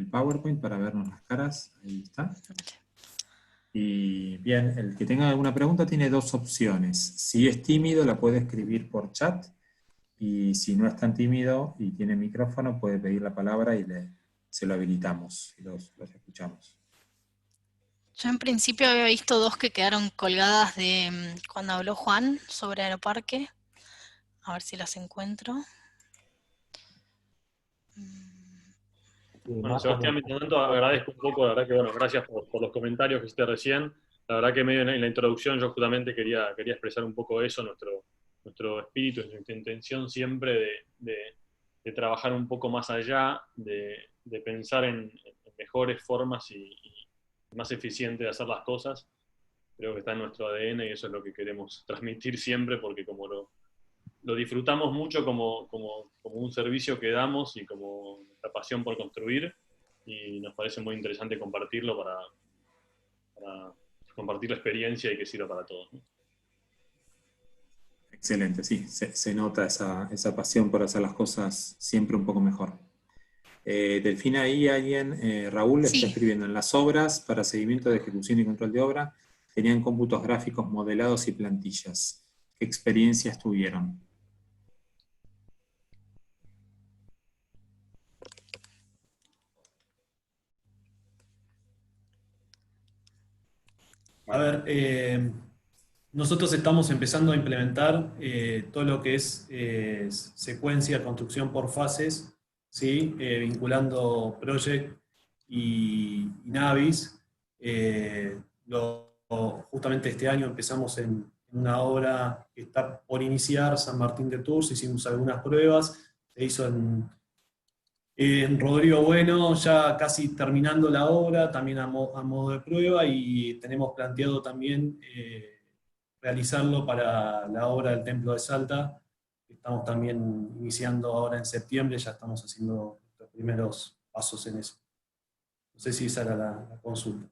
PowerPoint para vernos las caras. Ahí está. Y bien, el que tenga alguna pregunta tiene dos opciones. Si es tímido, la puede escribir por chat. Y si no es tan tímido y tiene micrófono, puede pedir la palabra y se lo habilitamos y los escuchamos. Yo en principio había visto dos que quedaron colgadas de cuando habló Juan sobre Aeroparque. A ver si las encuentro. Bueno, Sebastián, mientras tanto agradezco un poco, la verdad que bueno, gracias por los comentarios que hiciste recién. La verdad que medio en la introducción yo justamente quería expresar un poco eso, nuestro espíritu, nuestra intención siempre de trabajar un poco más allá, de pensar en mejores formas y más eficientes de hacer las cosas. Creo que está en nuestro ADN y eso es lo que queremos transmitir siempre, porque como lo disfrutamos mucho como un servicio que damos y como nuestra pasión por construir, y nos parece muy interesante compartirlo para compartir la experiencia y que sirva para todos, ¿no? Excelente, sí, se nota esa pasión por hacer las cosas siempre un poco mejor. Delfina, ahí alguien, Raúl, le está escribiendo, en las obras para seguimiento de ejecución y control de obra, tenían cómputos gráficos modelados y plantillas. ¿Qué experiencias tuvieron? A ver, nosotros estamos empezando a implementar todo lo que es secuencia, construcción por fases, ¿sí? Vinculando Project y Navis. Justamente este año empezamos en una obra que está por iniciar, San Martín de Tours, hicimos algunas pruebas, se hizo en Rodrigo Bueno, ya casi terminando la obra, también a modo de prueba, y tenemos planteado también realizarlo para la obra del Templo de Salta, que estamos también iniciando ahora en septiembre, ya estamos haciendo los primeros pasos en eso. No sé si esa era la consulta.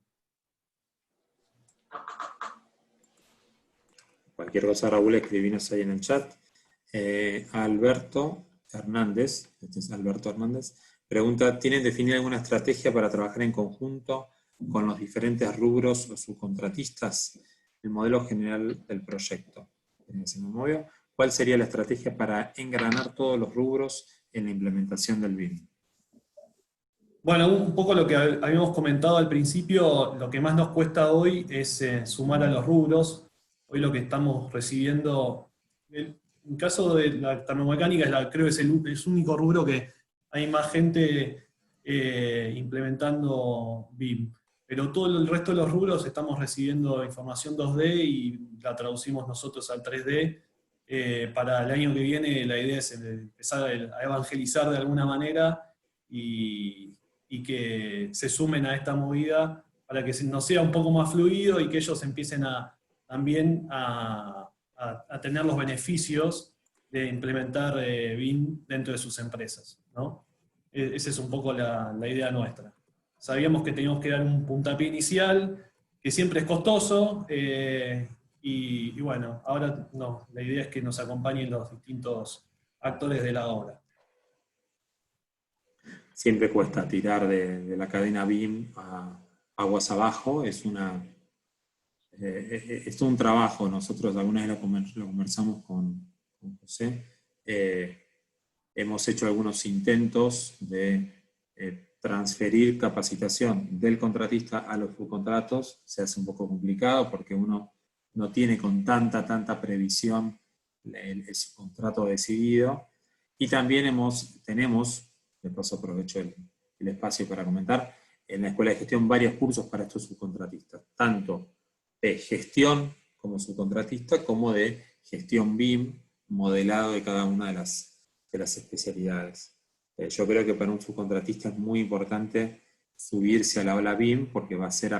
Cualquier cosa, Raúl, escribinos ahí en el chat. Alberto Hernández, este es Alberto Hernández, pregunta, ¿tienen definida alguna estrategia para trabajar en conjunto con los diferentes rubros o subcontratistas? El modelo general del proyecto. Se me movió. ¿Cuál sería la estrategia para engranar todos los rubros en la implementación del BIM? Bueno, un poco lo que habíamos comentado al principio, lo que más nos cuesta hoy es sumar a los rubros. Hoy lo que estamos recibiendo, en caso de la termomecánica, creo que es el único rubro que hay más gente implementando BIM. Pero todo el resto de los rubros estamos recibiendo información 2D y la traducimos nosotros al 3D. Para el año que viene la idea es empezar a evangelizar de alguna manera y que se sumen a esta movida para que nos sea un poco más fluido y que ellos empiecen también a tener los beneficios de implementar BIM dentro de sus empresas, ¿no? Esa es un poco la idea nuestra. Sabíamos que teníamos que dar un puntapié inicial, que siempre es costoso, y bueno, ahora no, la idea es que nos acompañen los distintos actores de la obra. siempre cuesta tirar de la cadena BIM a aguas abajo, es todo un trabajo. Nosotros alguna vez lo conversamos con José, hemos hecho algunos intentos de transferir capacitación del contratista a los subcontratos. Se hace un poco complicado porque uno no tiene con tanta previsión el subcontrato decidido. Y también tenemos, de paso aprovecho el espacio para comentar, en la Escuela de Gestión varios cursos para estos subcontratistas, tanto de gestión como subcontratista, como de gestión BIM, modelado de cada una de las especialidades. Yo creo que para un subcontratista es muy importante subirse a la ola BIM porque va a ser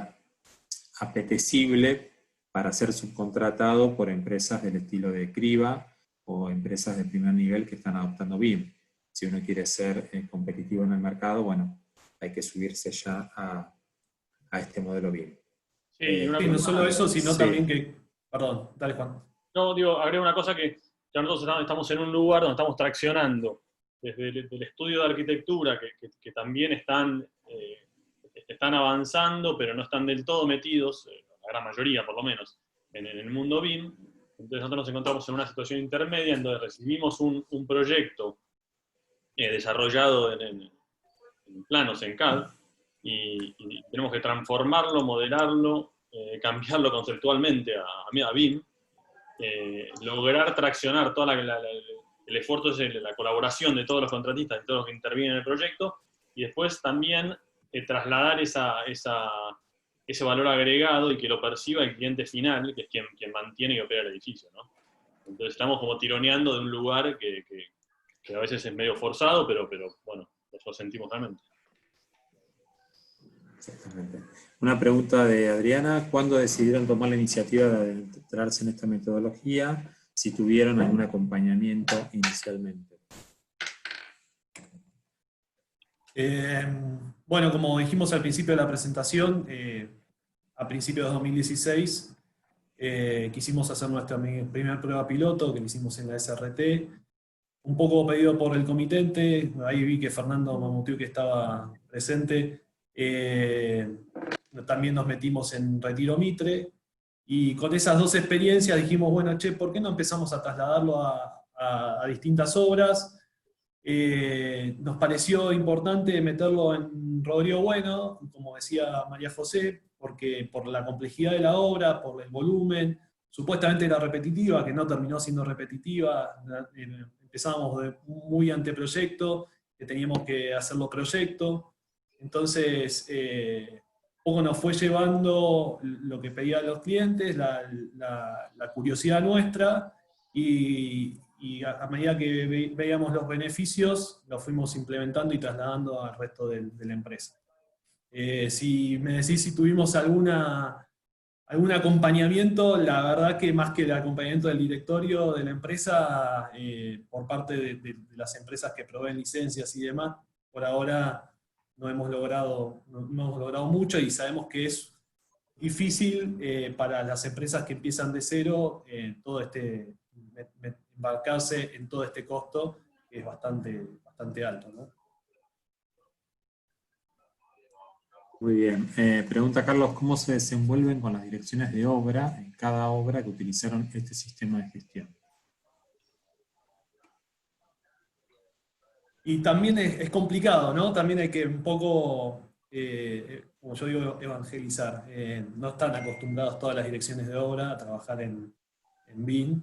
apetecible para ser subcontratado por empresas del estilo de Criba o empresas de primer nivel que están adoptando BIM. Si uno quiere ser competitivo en el mercado, bueno, hay que subirse ya a este modelo BIM. Sí, no solo eso, sino también que... Perdón, dale Juan. No, digo, agrego una cosa que nosotros estamos en un lugar donde estamos traccionando desde el estudio de arquitectura, que también están avanzando, pero no están del todo metidos, la gran mayoría por lo menos, en el mundo BIM. Entonces nosotros nos encontramos en una situación intermedia en donde recibimos un proyecto desarrollado en planos en CAD, y tenemos que transformarlo, modelarlo, cambiarlo conceptualmente a BIM, lograr traccionar todo el esfuerzo, la colaboración de todos los contratistas, de todos los que intervienen en el proyecto, y después también trasladar ese valor agregado y que lo perciba el cliente final, que es quien mantiene y opera el edificio, ¿no? Entonces estamos como tironeando de un lugar que a veces es medio forzado, pero bueno, lo sentimos realmente. Exactamente. Una pregunta de Adriana: ¿cuándo decidieron tomar la iniciativa de adentrarse en esta metodología? Si tuvieron algún acompañamiento inicialmente. Bueno, como dijimos al principio de la presentación, a principios de 2016 quisimos hacer nuestra primera prueba piloto, que lo hicimos en la SRT, un poco pedido por el comitente. Ahí vi que Fernando Mamutiuk, que estaba presente, también nos metimos en Retiro Mitre, y con esas dos experiencias dijimos, bueno, ¿por qué no empezamos a trasladarlo a distintas obras? Nos pareció importante meterlo en Rodrigo Bueno, como decía María José, porque por la complejidad de la obra, por el volumen, supuestamente era repetitiva, que no terminó siendo repetitiva. Empezábamos de muy anteproyecto, que teníamos que hacerlo proyecto. Entonces, poco nos fue llevando lo que pedían los clientes, la curiosidad nuestra, y a medida que veíamos los beneficios, los fuimos implementando y trasladando al resto de la empresa. Si me decís si tuvimos algún acompañamiento, la verdad que más que el acompañamiento del directorio de la empresa, por parte de las empresas que proveen licencias y demás, por ahora no hemos logrado mucho, y sabemos que es difícil para las empresas que empiezan de cero embarcarse en todo este costo, que es bastante alto, ¿no? Muy bien. Pregunta Carlos: ¿cómo se desenvuelven con las direcciones de obra en cada obra que utilizaron este sistema de gestión? Y también es complicado, ¿no? También hay que un poco, como yo digo, evangelizar. No están acostumbrados todas las direcciones de obra a trabajar en BIM.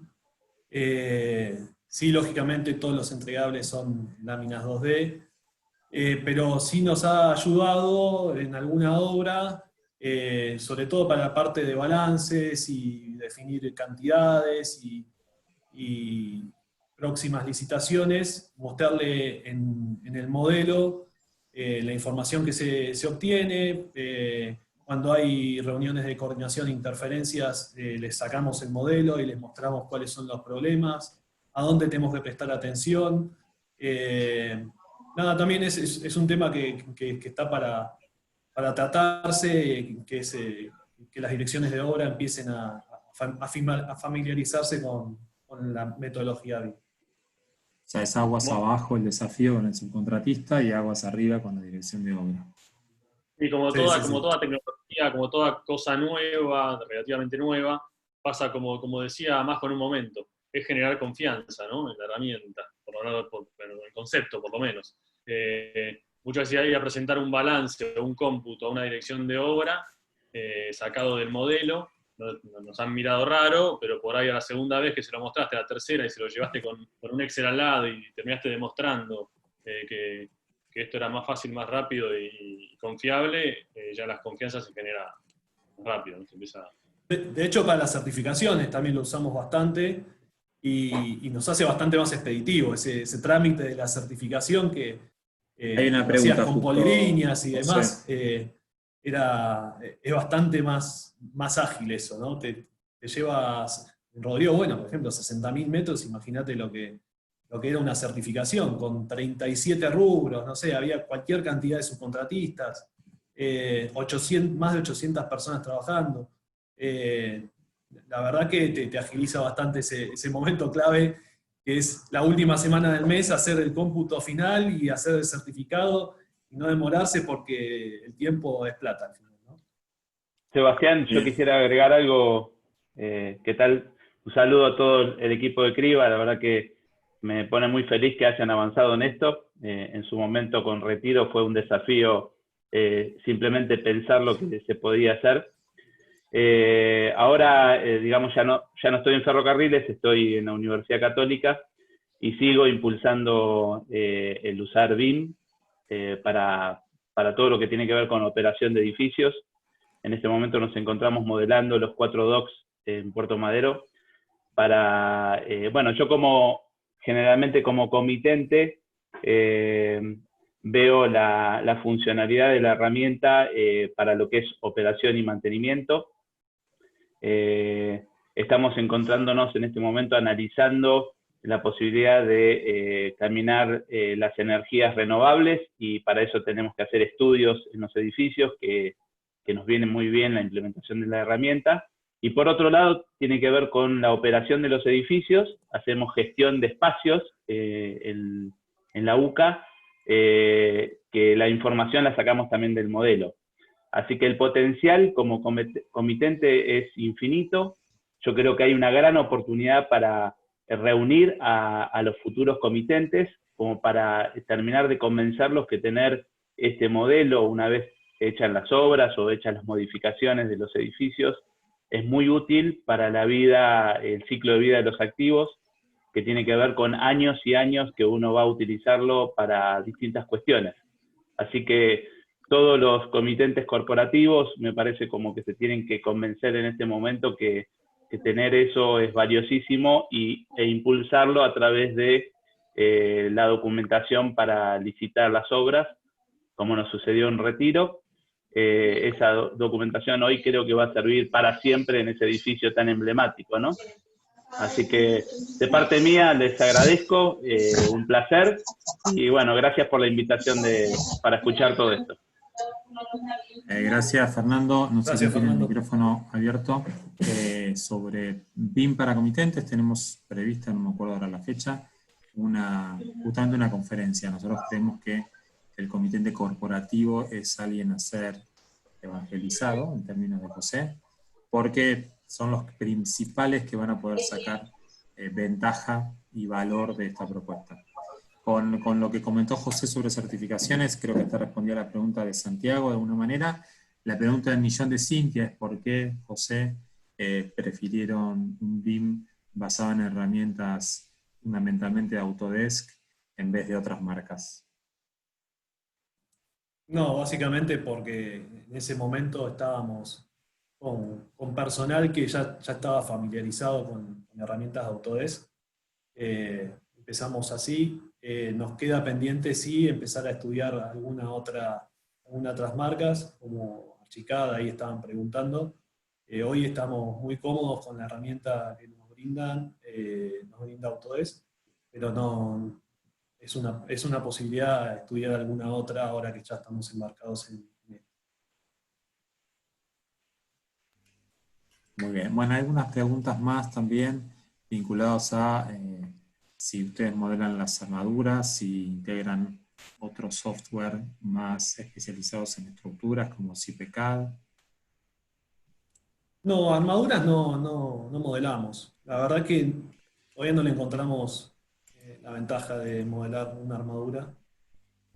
Sí, lógicamente todos los entregables son láminas 2D, pero sí nos ha ayudado en alguna obra, sobre todo para la parte de balances y definir cantidades y próximas licitaciones, mostrarle en el modelo la información que se obtiene. Cuando hay reuniones de coordinación e interferencias, les sacamos el modelo y les mostramos cuáles son los problemas, a dónde tenemos que prestar atención. Nada, también es un tema que está para tratarse, que las direcciones de obra empiecen a familiarizarse con la metodología BIM. sea, es aguas abajo el desafío con el subcontratista y aguas arriba con la dirección de obra. Y como Sí, toda, sí, sí. como toda tecnología, como toda cosa nueva, relativamente nueva, pasa como decía más con un momento, es generar confianza, ¿no? En la herramienta, en el concepto por lo menos. Muchas veces hay que presentar un balance o un cómputo a una dirección de obra sacado del modelo, nos han mirado raro, pero por ahí a la segunda vez que se lo mostraste, a la tercera, y se lo llevaste con un Excel al lado y terminaste demostrando que esto era más fácil, más rápido y confiable, ya las confianzas se generan rápido, ¿no? Se empieza... De hecho, para las certificaciones también lo usamos bastante y nos hace bastante más expeditivo ese trámite de la certificación que Hay una lo hacías pregunta con justo, polilíneas y José. demás. Es bastante más ágil eso, ¿no? Te llevas, en Rodrigo, bueno, por ejemplo, 60.000 metros, imagínate lo que era una certificación, con 37 rubros, no sé, había cualquier cantidad de subcontratistas, más de 800 personas trabajando. La verdad que te agiliza bastante ese momento clave, que es la última semana del mes, hacer el cómputo final y hacer el certificado, y no demorarse porque el tiempo es plata al final, ¿no? Sebastián, yo quisiera agregar algo. ¿Qué tal? Un saludo a todo el equipo de Criba. La verdad que me pone muy feliz que hayan avanzado en esto. En su momento con Retiro fue un desafío simplemente pensar lo que se podía hacer. Ahora, digamos, ya no estoy en ferrocarriles, estoy en la Universidad Católica y sigo impulsando el usar BIM para todo lo que tiene que ver con operación de edificios. En este momento nos encontramos modelando los 4 docks en Puerto Madero para, bueno, yo generalmente como comitente veo la funcionalidad de la herramienta para lo que es operación y mantenimiento. Estamos encontrándonos en este momento analizando la posibilidad de caminar las energías renovables, y para eso tenemos que hacer estudios en los edificios que nos viene muy bien la implementación de la herramienta. Y por otro lado, tiene que ver con la operación de los edificios. Hacemos gestión de espacios en la UCA, que la información la sacamos también del modelo. Así que el potencial como comitente es infinito. Yo creo que hay una gran oportunidad para reunir a los futuros comitentes, como para terminar de convencerlos que tener este modelo, una vez hechas las obras o hechas las modificaciones de los edificios, es muy útil para la vida, el ciclo de vida de los activos, que tiene que ver con años y años que uno va a utilizarlo para distintas cuestiones. Así que todos los comitentes corporativos me parece como que se tienen que convencer en este momento que tener eso es valiosísimo e impulsarlo a través de la documentación para licitar las obras, como nos sucedió en Retiro. Esa documentación hoy creo que va a servir para siempre en ese edificio tan emblemático, ¿no? Así que de parte mía les agradezco, un placer, y bueno, gracias por la invitación para escuchar todo esto. Gracias, Fernando. No sé si tiene el Fernando. micrófono abierto. Sobre BIM para comitentes tenemos prevista, no me acuerdo ahora la fecha, justamente una conferencia. Nosotros creemos que el comitente corporativo es alguien a ser evangelizado, en términos de José, porque son los principales que van a poder sacar ventaja y valor de esta propuesta. Con lo que comentó José sobre certificaciones, creo que te respondió a la pregunta de Santiago de alguna manera. La pregunta del millón de Cintia es por qué, José, prefirieron un BIM basado en herramientas fundamentalmente de Autodesk en vez de otras marcas. No, básicamente porque en ese momento estábamos con personal que ya estaba familiarizado con herramientas de Autodesk. Empezamos así. Nos queda pendiente, sí, empezar a estudiar algunas otras marcas, como Archicad, ahí estaban preguntando. Hoy estamos muy cómodos con la herramienta que nos brinda Autodesk, pero no... Es una posibilidad estudiar alguna otra ahora que ya estamos embarcados en esto. Muy bien. Bueno, hay algunas preguntas más también vinculadas a si ustedes modelan las armaduras, si integran otro software más especializados en estructuras como CIPCAD. No, armaduras no modelamos. La verdad que todavía no le encontramos la ventaja de modelar una armadura.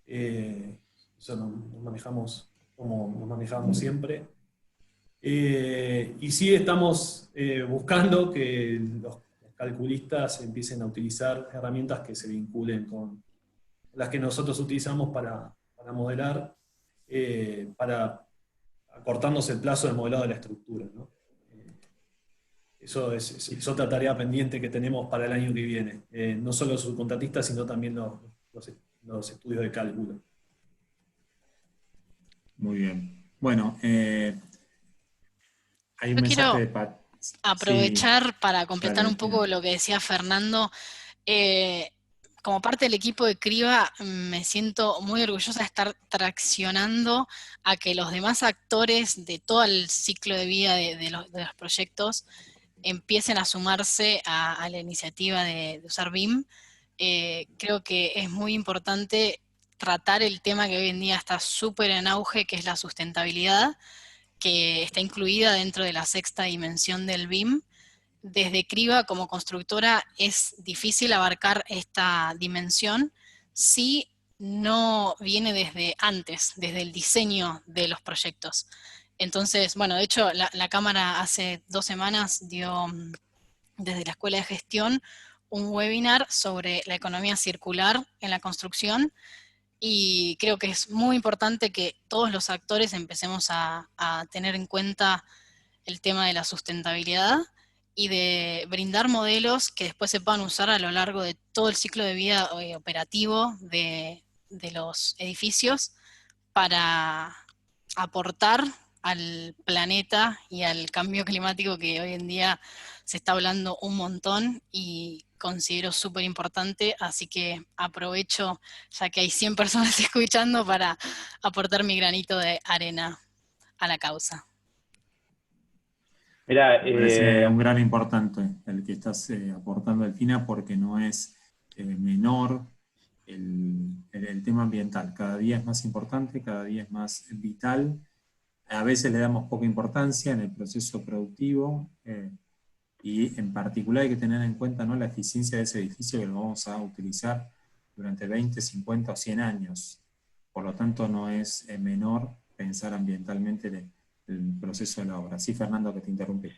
Eso nos manejamos como nos manejamos siempre. Y sí estamos buscando que los calculistas empiecen a utilizar herramientas que se vinculen con las que nosotros utilizamos para modelar, para acortarnos el plazo de modelado de la estructura, ¿no? Eso es otra tarea pendiente que tenemos para el año que viene. No solo los subcontratistas, sino también los estudios de cálculo. Muy bien. Bueno, hay un Yo mensaje quiero de Pat. aprovechar Sí, para completar dale, un poco lo que decía Fernando. Como parte del equipo de CRIBA, me siento muy orgullosa de estar traccionando a que los demás actores de todo el ciclo de vida de los proyectos empiecen a sumarse a la iniciativa de usar BIM. Creo que es muy importante tratar el tema que hoy en día está súper en auge, que es la sustentabilidad, que está incluida dentro de la sexta dimensión del BIM. Desde CRIBA como constructora es difícil abarcar esta dimensión si no viene desde antes, desde el diseño de los proyectos. Entonces, bueno, de hecho la Cámara hace 2 semanas dio desde la Escuela de Gestión un webinar sobre la economía circular en la construcción, y creo que es muy importante que todos los actores empecemos a tener en cuenta el tema de la sustentabilidad y de brindar modelos que después se puedan usar a lo largo de todo el ciclo de vida operativo de los edificios para aportar al planeta y al cambio climático que hoy en día se está hablando un montón y considero súper importante, así que aprovecho, ya que hay 100 personas escuchando, para aportar mi granito de arena a la causa. Mira, me parece un gran importante el que estás aportando, Delfina, porque no es menor el tema ambiental. Cada día es más importante, cada día es más vital. A veces le damos poca importancia en el proceso productivo, y en particular hay que tener en cuenta, ¿no?, la eficiencia de ese edificio que lo vamos a utilizar durante 20, 50 o 100 años. Por lo tanto, no es menor pensar ambientalmente el proceso de la obra. Sí, Fernando, que te interrumpí.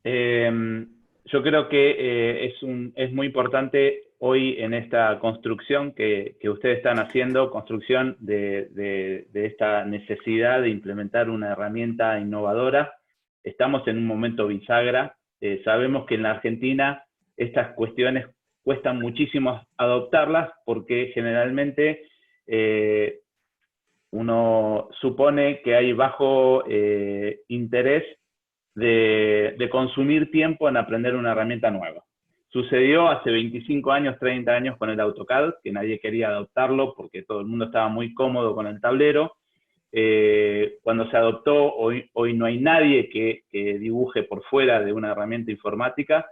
Yo creo que es muy importante hoy en esta construcción que ustedes están haciendo, construcción de esta necesidad de implementar una herramienta innovadora. Estamos en un momento bisagra. Sabemos que en la Argentina estas cuestiones cuestan muchísimo adoptarlas porque generalmente uno supone que hay bajo interés de consumir tiempo en aprender una herramienta nueva. Sucedió hace 25 años, 30 años con el AutoCAD, que nadie quería adoptarlo porque todo el mundo estaba muy cómodo con el tablero. Cuando se adoptó, hoy no hay nadie que dibuje por fuera de una herramienta informática,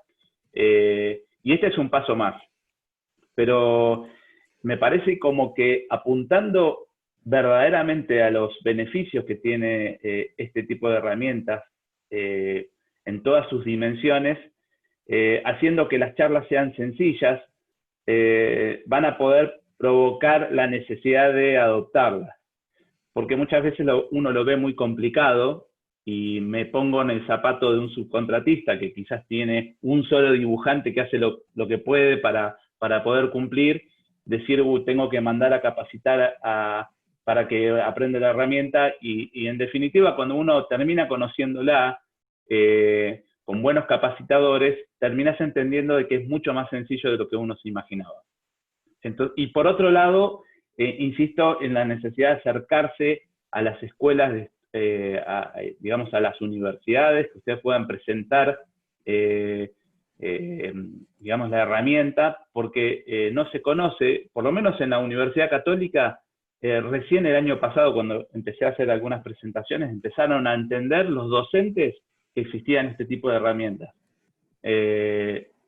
y este es un paso más. Pero me parece como que apuntando verdaderamente a los beneficios que tiene este tipo de herramientas en todas sus dimensiones, haciendo que las charlas sean sencillas, van a poder provocar la necesidad de adoptarlas. Porque muchas veces uno lo ve muy complicado, y me pongo en el zapato de un subcontratista que quizás tiene un solo dibujante que hace lo que puede para poder cumplir, decir, tengo que mandar a capacitar para que aprenda la herramienta, y en definitiva, cuando uno termina conociéndola con buenos capacitadores, terminas entendiendo de que es mucho más sencillo de lo que uno se imaginaba. Entonces, y por otro lado, insisto en la necesidad de acercarse a las escuelas, digamos a las universidades, que ustedes puedan presentar digamos la herramienta, porque no se conoce, por lo menos en la Universidad Católica, recién el año pasado, cuando empecé a hacer algunas presentaciones, empezaron a entender los docentes que existían este tipo de herramientas.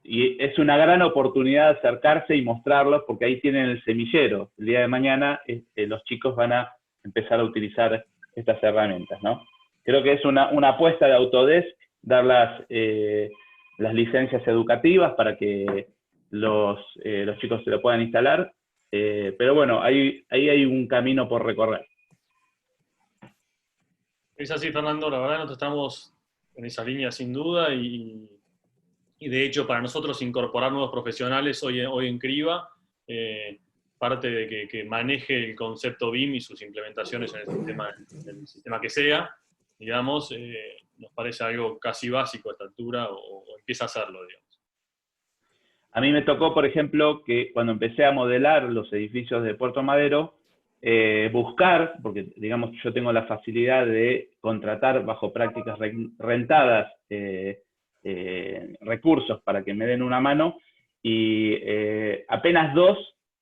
y es una gran oportunidad de acercarse y mostrarlos, porque ahí tienen el semillero. El día de mañana los chicos van a empezar a utilizar estas herramientas, ¿no? Creo que es una apuesta de Autodesk dar las licencias educativas para que los chicos se lo puedan instalar, pero bueno, ahí hay un camino por recorrer. Es así, Fernando, la verdad nosotros estamos en esa línea sin duda y de hecho para nosotros incorporar nuevos profesionales hoy en Criba, parte de que maneje el concepto BIM y sus implementaciones en el sistema que sea, digamos, nos parece algo casi básico a esta altura o empieza a hacerlo, digamos. A mí me tocó, por ejemplo, que cuando empecé a modelar los edificios de Puerto Madero, buscar, porque digamos yo tengo la facilidad de contratar bajo prácticas rentadas recursos para que me den una mano, y apenas 2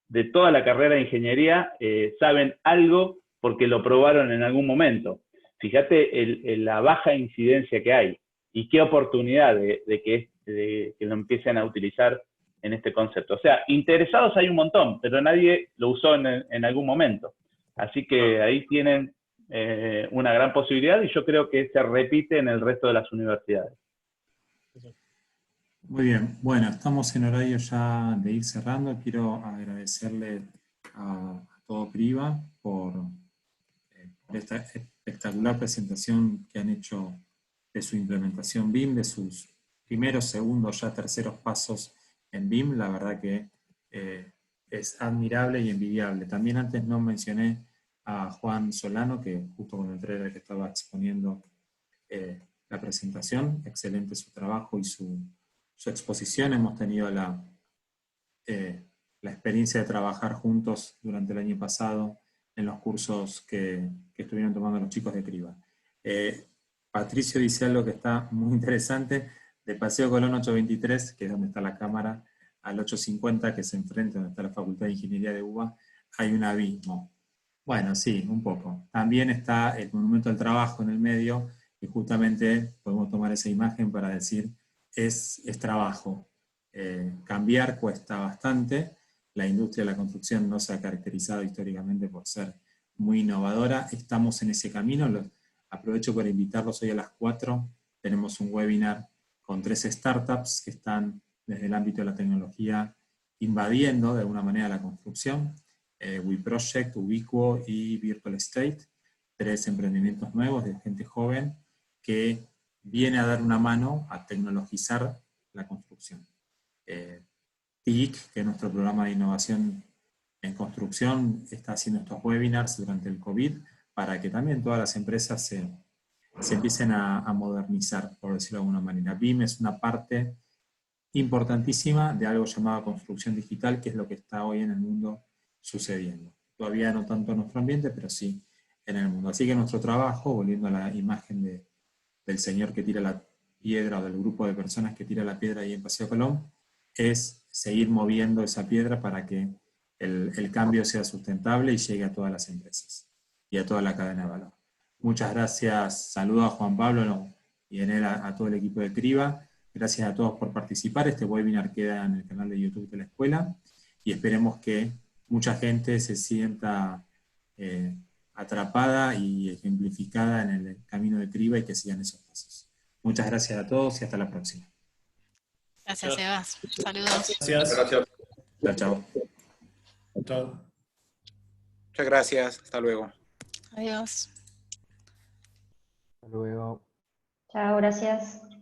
de toda la carrera de ingeniería saben algo porque lo probaron en algún momento. Fíjate la baja incidencia que hay y qué oportunidad de que lo empiecen a utilizar en este concepto. O sea, interesados hay un montón, pero nadie lo usó en algún momento. Así que ahí tienen una gran posibilidad y yo creo que se repite en el resto de las universidades. Muy bien, bueno, estamos en horario ya de ir cerrando. Quiero agradecerle a todo Criba por esta espectacular presentación que han hecho de su implementación BIM, de sus primeros, segundos, ya terceros pasos en BIM. La verdad que es admirable y envidiable. También antes no mencioné a Juan Solano, que justo cuando entré era el que estaba exponiendo la presentación. Excelente su trabajo y su exposición. Hemos tenido la experiencia de trabajar juntos durante el año pasado en los cursos que estuvieron tomando los chicos de Criba. Patricio dice algo que está muy interesante: de Paseo Colón 823, que es donde está la cámara, al 850, que se enfrenta donde está la Facultad de Ingeniería de UBA, hay un abismo. Bueno, sí, un poco. También está el Monumento al Trabajo en el medio, y justamente podemos tomar esa imagen para decir, es trabajo. Cambiar cuesta bastante. La industria de la construcción no se ha caracterizado históricamente por ser muy innovadora. Estamos en ese camino. Aprovecho para invitarlos hoy a las 4. Tenemos un webinar con 3 startups que están desde el ámbito de la tecnología invadiendo de alguna manera la construcción. WeProject, Ubiquo y Virtual Estate. 3 emprendimientos nuevos de gente joven que viene a dar una mano a tecnologizar la construcción. TIC, que es nuestro programa de innovación en construcción, está haciendo estos webinars durante el COVID para que también todas las empresas se empiecen a modernizar, por decirlo de alguna manera. BIM es una parte importantísima de algo llamado construcción digital, que es lo que está hoy en el mundo sucediendo. Todavía no tanto en nuestro ambiente, pero sí en el mundo. Así que nuestro trabajo, volviendo a la imagen del señor que tira la piedra, o del grupo de personas que tira la piedra ahí en Paseo Colón, es seguir moviendo esa piedra para que el cambio sea sustentable y llegue a todas las empresas y a toda la cadena de valor. Muchas gracias, saludo a Juan Pablo y en él a todo el equipo de Criba. Gracias a todos por participar. Este webinar queda en el canal de YouTube de la escuela y esperemos que mucha gente se sienta atrapada y ejemplificada en el camino de Criba y que sigan esos pasos. Muchas gracias a todos y hasta la próxima. Gracias, Sebas. Saludos. Gracias. Chao, chao. Chao. Muchas gracias. Hasta luego. Adiós. Hasta luego. Chao, gracias.